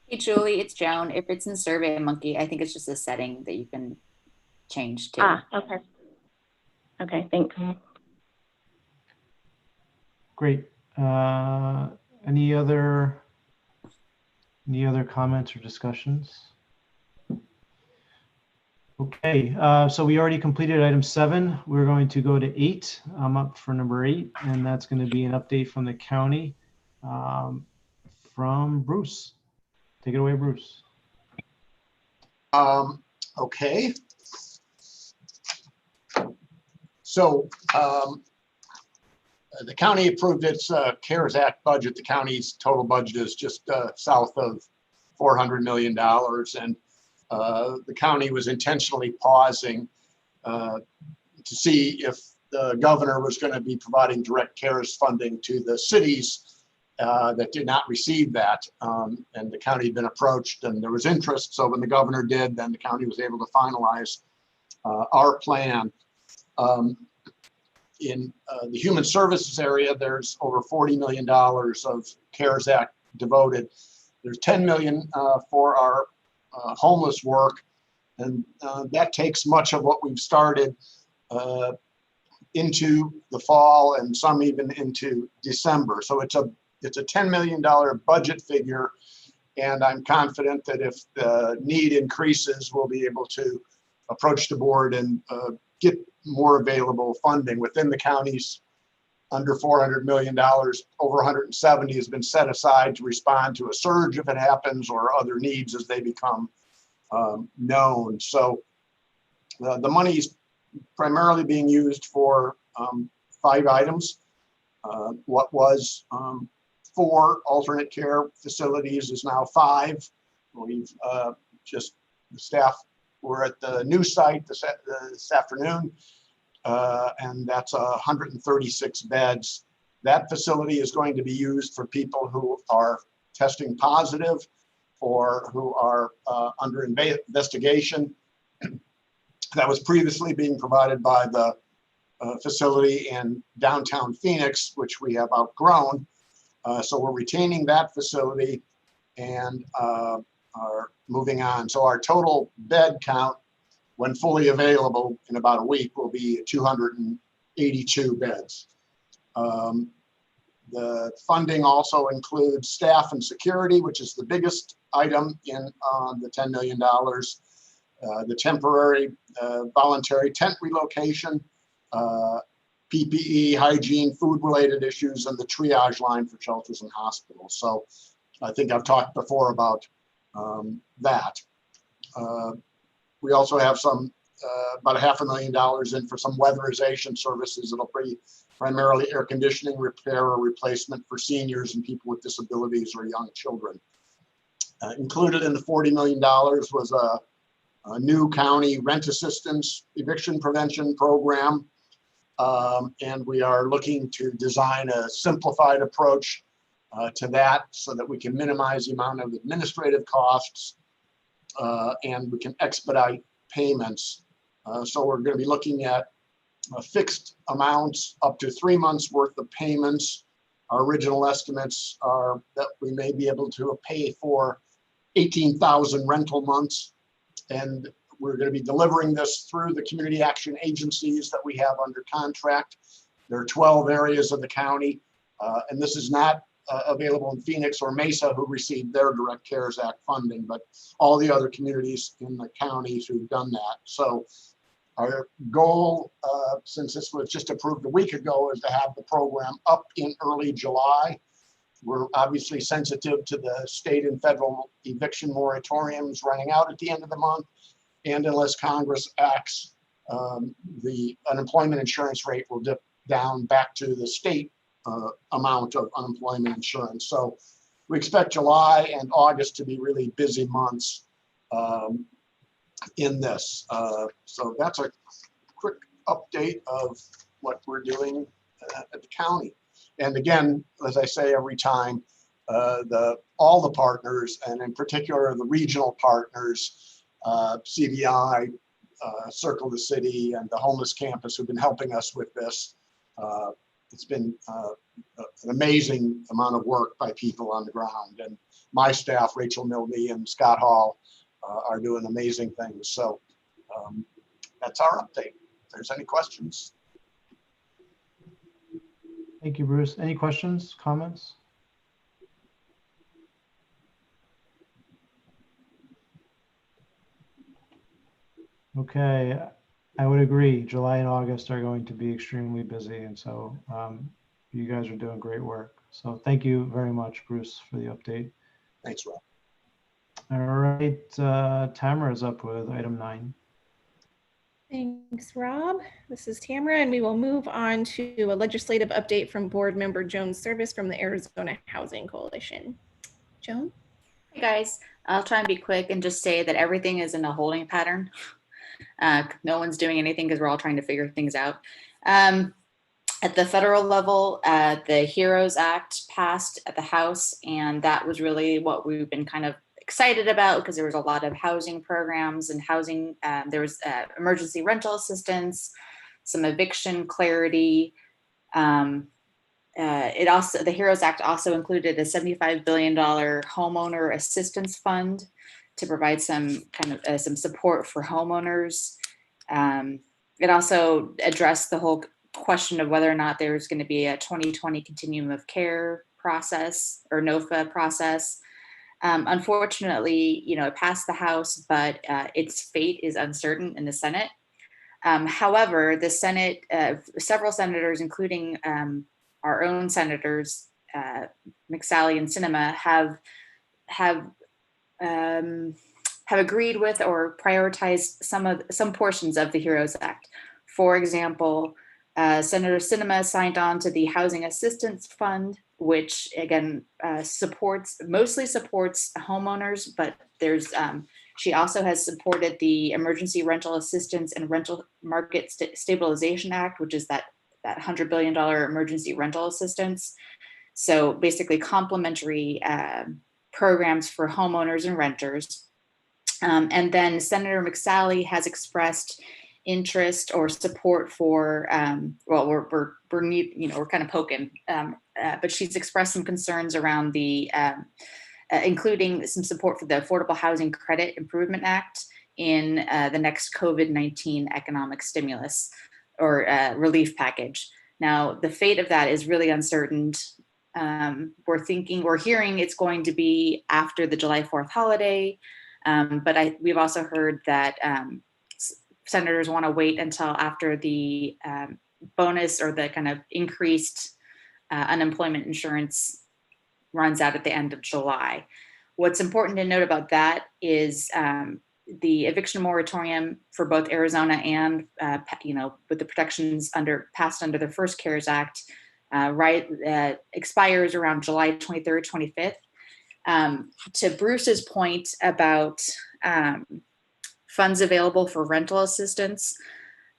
Hey, Julie, it's Joan. If it's in SurveyMonkey, I think it's just a setting that you can change to. Okay. Okay, thanks. Great. Any other comments or discussions? Okay, so we already completed item 7. We're going to go to 8. I'm up for number 8, and that's going to be an update from the county from Bruce. Take it away, Bruce. Okay. So the county approved its CARES Act budget. The county's total budget is just south of $400 million. And the county was intentionally pausing to see if the governor was going to be providing direct CARES funding to the cities that did not receive that. And the county had been approached and there was interest. So when the governor did, then the county was able to finalize our plan. In the human services area, there's over $40 million of CARES Act devoted. There's 10 million for our homeless work, and that takes much of what we've started into the fall and some even into December. So it's a $10 million budget figure, and I'm confident that if the need increases, we'll be able to approach the board and get more available funding within the counties. Under $400 million, over 170 has been set aside to respond to a surge if it happens, or other needs as they become known. So the money is primarily being used for 5 items. What was 4 alternate care facilities is now 5. We've the staff were at the new site this afternoon, and that's 136 beds. That facility is going to be used for people who are testing positive or who are under investigation. That was previously being provided by the facility in downtown Phoenix, which we have outgrown. So we're retaining that facility and are moving on. So our total bed count, when fully available in about a week, will be 282 beds. The funding also includes staff and security, which is the biggest item in the $10 million. The temporary voluntary tent relocation, PPE, hygiene, food-related issues, and the triage line for shelters and hospitals. So I think I've talked before about that. We also have some about $500,000 in for some weatherization services. It'll be primarily air conditioning repair or replacement for seniors and people with disabilities or young children. Included in the $40 million was a new county rent assistance eviction prevention program. And we are looking to design a simplified approach to that so that we can minimize the amount of administrative costs and we can expedite payments. So we're going to be looking at fixed amounts up to 3 months worth of payments. Our original estimates are that we may be able to pay for 18,000 rental months. And we're going to be delivering this through the community action agencies that we have under contract. There are 12 areas of the county, and this is not available in Phoenix or Mesa, who received their direct CARES Act funding, but all the other communities in the counties who've done that. So our goal, since this was just approved a week ago, is to have the program up in early July. We're obviously sensitive to the state and federal eviction moratoriums running out at the end of the month. And unless Congress acts, the unemployment insurance rate will dip down back to the state amount of unemployment insurance. So we expect July and August to be really busy months in this. So that's a quick update of what we're doing at the county. And again, as I say every time, all the partners, and in particular the regional partners, CVI, Circle the City, and the Homeless Campus, who've been helping us with this. It's been an amazing amount of work by people on the ground. And my staff, Rachel Milby and Scott Hall, are doing amazing things. So that's our update. If there's any questions. Thank you, Bruce. Any questions, comments? Okay, I would agree. July and August are going to be extremely busy, and so you guys are doing great work. So thank you very much, Bruce, for the update. Thanks, Rob. All right, Tamara is up with item 9. Thanks, Rob. This is Tamara, and we will move on to a legislative update from Board Member Joan Service from the Arizona Housing Coalition. Joan? Hey guys, I'll try and be quick and just say that everything is in a holding pattern. No one's doing anything because we're all trying to figure things out. At the federal level, the HEROES Act passed at the House, and that was really what we've been kind of excited about because there was a lot of housing programs and housing. There was emergency rental assistance, some eviction clarity. It also, the HEROES Act also included a $75 billion homeowner assistance fund to provide some kind of some support for homeowners. It also addressed the whole question of whether or not there's going to be a 2020 Continuum of Care process or NOFA process. Unfortunately, it passed the House, but its fate is uncertain in the Senate. However, the Senate, several senators, including our own senators, McSally and Sinema, have agreed with or prioritized some portions of the HEROES Act. For example, Senator Sinema signed on to the Housing Assistance Fund, which again mostly supports homeowners, but there's she also has supported the Emergency Rental Assistance and Rental Market Stabilization Act, which is that $100 billion emergency rental assistance. So basically complementary programs for homeowners and renters. And then Senator McSally has expressed interest or support for, well, we're kind of poking, but she's expressed some concerns around the, including some support for the Affordable Housing Credit Improvement Act in the next COVID-19 economic stimulus or relief package. Now, the fate of that is really uncertain. We're hearing it's going to be after the July 4th holiday, but we've also heard that senators want to wait until after the bonus or the kind of increased unemployment insurance runs out at the end of July. What's important to note about that is the eviction moratorium for both Arizona and, with the protections passed under the first CARES Act, expires around July 23rd, 25th. To Bruce's point about funds available for rental assistance,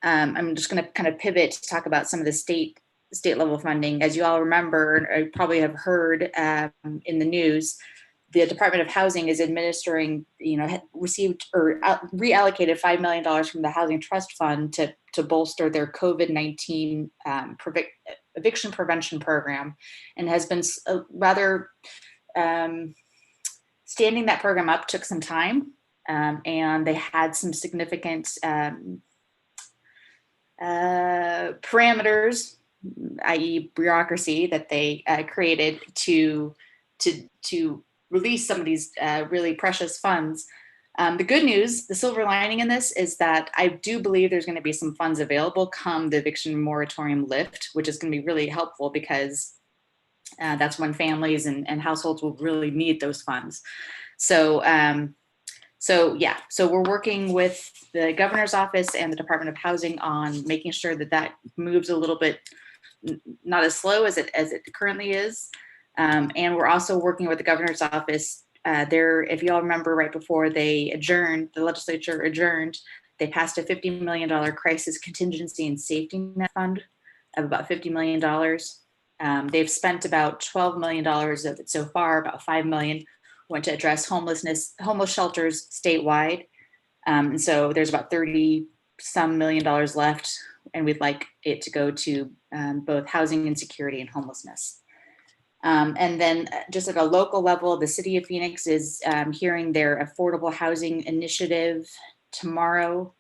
I'm just going to kind of pivot to talk about some of the state level funding. As you all remember, or probably have heard in the news, the Department of Housing is administering, received or reallocated $5 million from the Housing Trust Fund to bolster their COVID-19 eviction prevention program, and has been rather standing that program up took some time, and they had some significant parameters, i.e. bureaucracy, that they created to release some of these really precious funds. The good news, the silver lining in this, is that I do believe there's going to be some funds available come the eviction moratorium lift, which is going to be really helpful because that's when families and households will really need those funds. So we're working with the governor's office and the Department of Housing on making sure that moves a little bit, not as slow as it currently is. And we're also working with the governor's office. If you all remember, right before the legislature adjourned, they passed a $50 million crisis contingency and safety net fund of about $50 million. They've spent about $12 million of it so far. About $5 million went to address homeless shelters statewide. And so there's about $30-some million left, and we'd like it to go to both housing insecurity and homelessness. And then just at a local level, the city of Phoenix is hearing their affordable housing initiative tomorrow.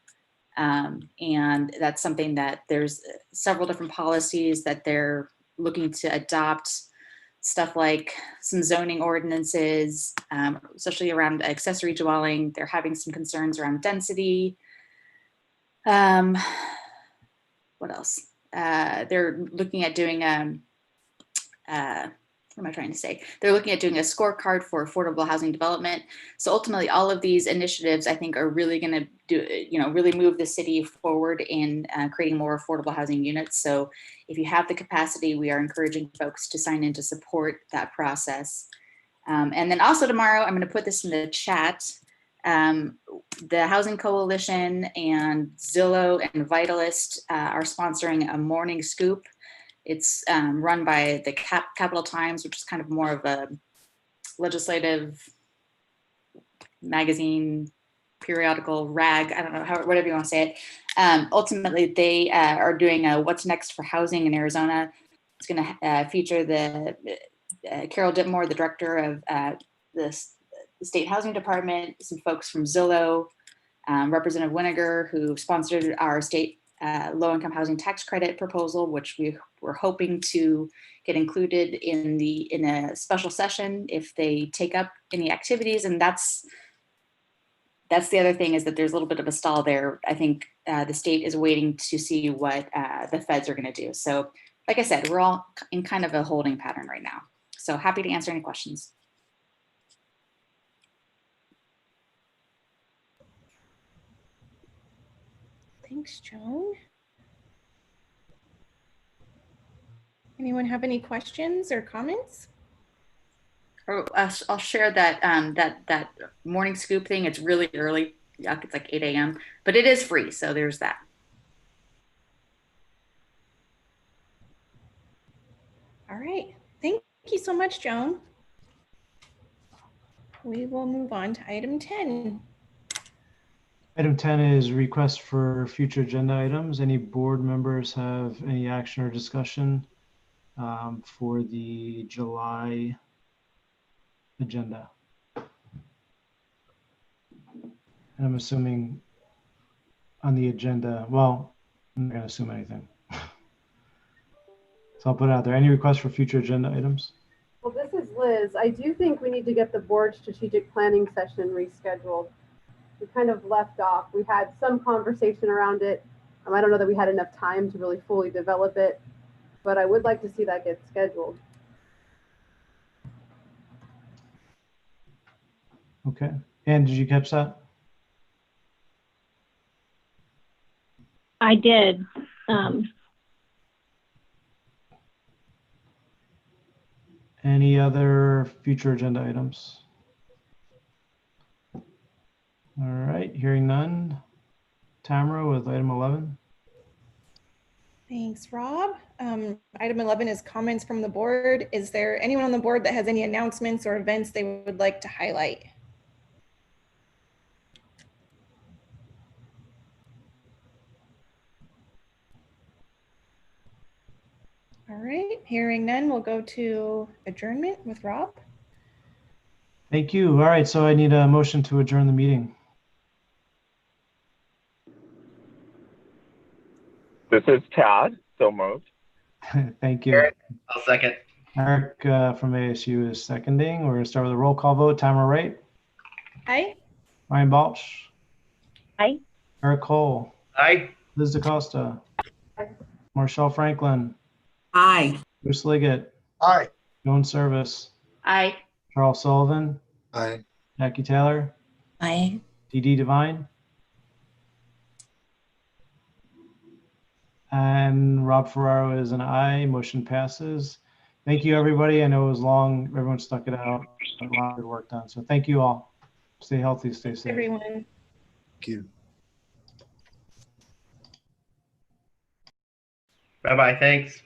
And that's something that there's several different policies that they're looking to adopt, stuff like some zoning ordinances, especially around accessory dwelling. They're having some concerns around density. What else? They're looking at doing what am I trying to say? They're looking at doing a scorecard for affordable housing development. So ultimately, all of these initiatives, I think, are really going to really move the city forward in creating more affordable housing units. So if you have the capacity, we are encouraging folks to sign in to support that process. And then also tomorrow, I'm going to put this in the chat. The Housing Coalition and Zillow and Vitalist are sponsoring a morning scoop. It's run by the Capital Times, which is kind of more of a legislative magazine periodical RAG, I don't know, whatever you want to say it. Ultimately, they are doing a What's Next for Housing in Arizona. It's going to feature the Carol Ditmore, the director of the State Housing Department, some folks from Zillow, Representative Winiger, who sponsored our state low-income housing tax credit proposal, which we were hoping to get included in a special session if they take up any activities. And that's the other thing, is that there's a little bit of a stall there. I think the state is waiting to see what the feds are going to do. So like I said, we're all in kind of a holding pattern right now. So happy to answer any questions. Thanks, Joan. Anyone have any questions or comments? I'll share that that morning scoop thing. It's really early. It's like 8 a.m., but it is free. So there's that. All right. Thank you so much, Joan. We will move on to item 10. Item 10 is request for future agenda items. Any board members have any action or discussion for the July agenda? And I'm assuming on the agenda, well, I'm not going to assume anything. So I'll put it out there. Any requests for future agenda items? Well, this is Liz. I do think we need to get the board strategic planning session rescheduled. We kind of left off. We had some conversation around it. I don't know that we had enough time to really fully develop it, but I would like to see that get scheduled. Okay. Ann, did you catch that? I did. Any other future agenda items? All right, hearing none. Tamara with item 11. Thanks, Rob. Item 11 is comments from the board. Is there anyone on the board that has any announcements or events they would like to highlight? All right, hearing none, we'll go to adjournment with Rob. Thank you. All right, so I need a motion to adjourn the meeting. This is Todd, so moved. Thank you. Eric, I'll second. Eric from ASU is seconding. We're going to start with a roll call vote. Tamara Wright. Aye. Ryan Balch. Aye. Eric Cole. Aye. Liz DaCosta. Marshall Franklin. Aye. Bruce Liggett. Aye. Joan Service. Aye. Charles Sullivan. Aye. Jackie Taylor. Aye. DeeDee Devine. And Rob Ferraro is an aye. Motion passes. Thank you, everybody. I know it was long. Everyone stuck it out. A lot of good work done. So thank you all. Stay healthy, stay safe. Everyone. Thank you. Bye-bye. Thanks.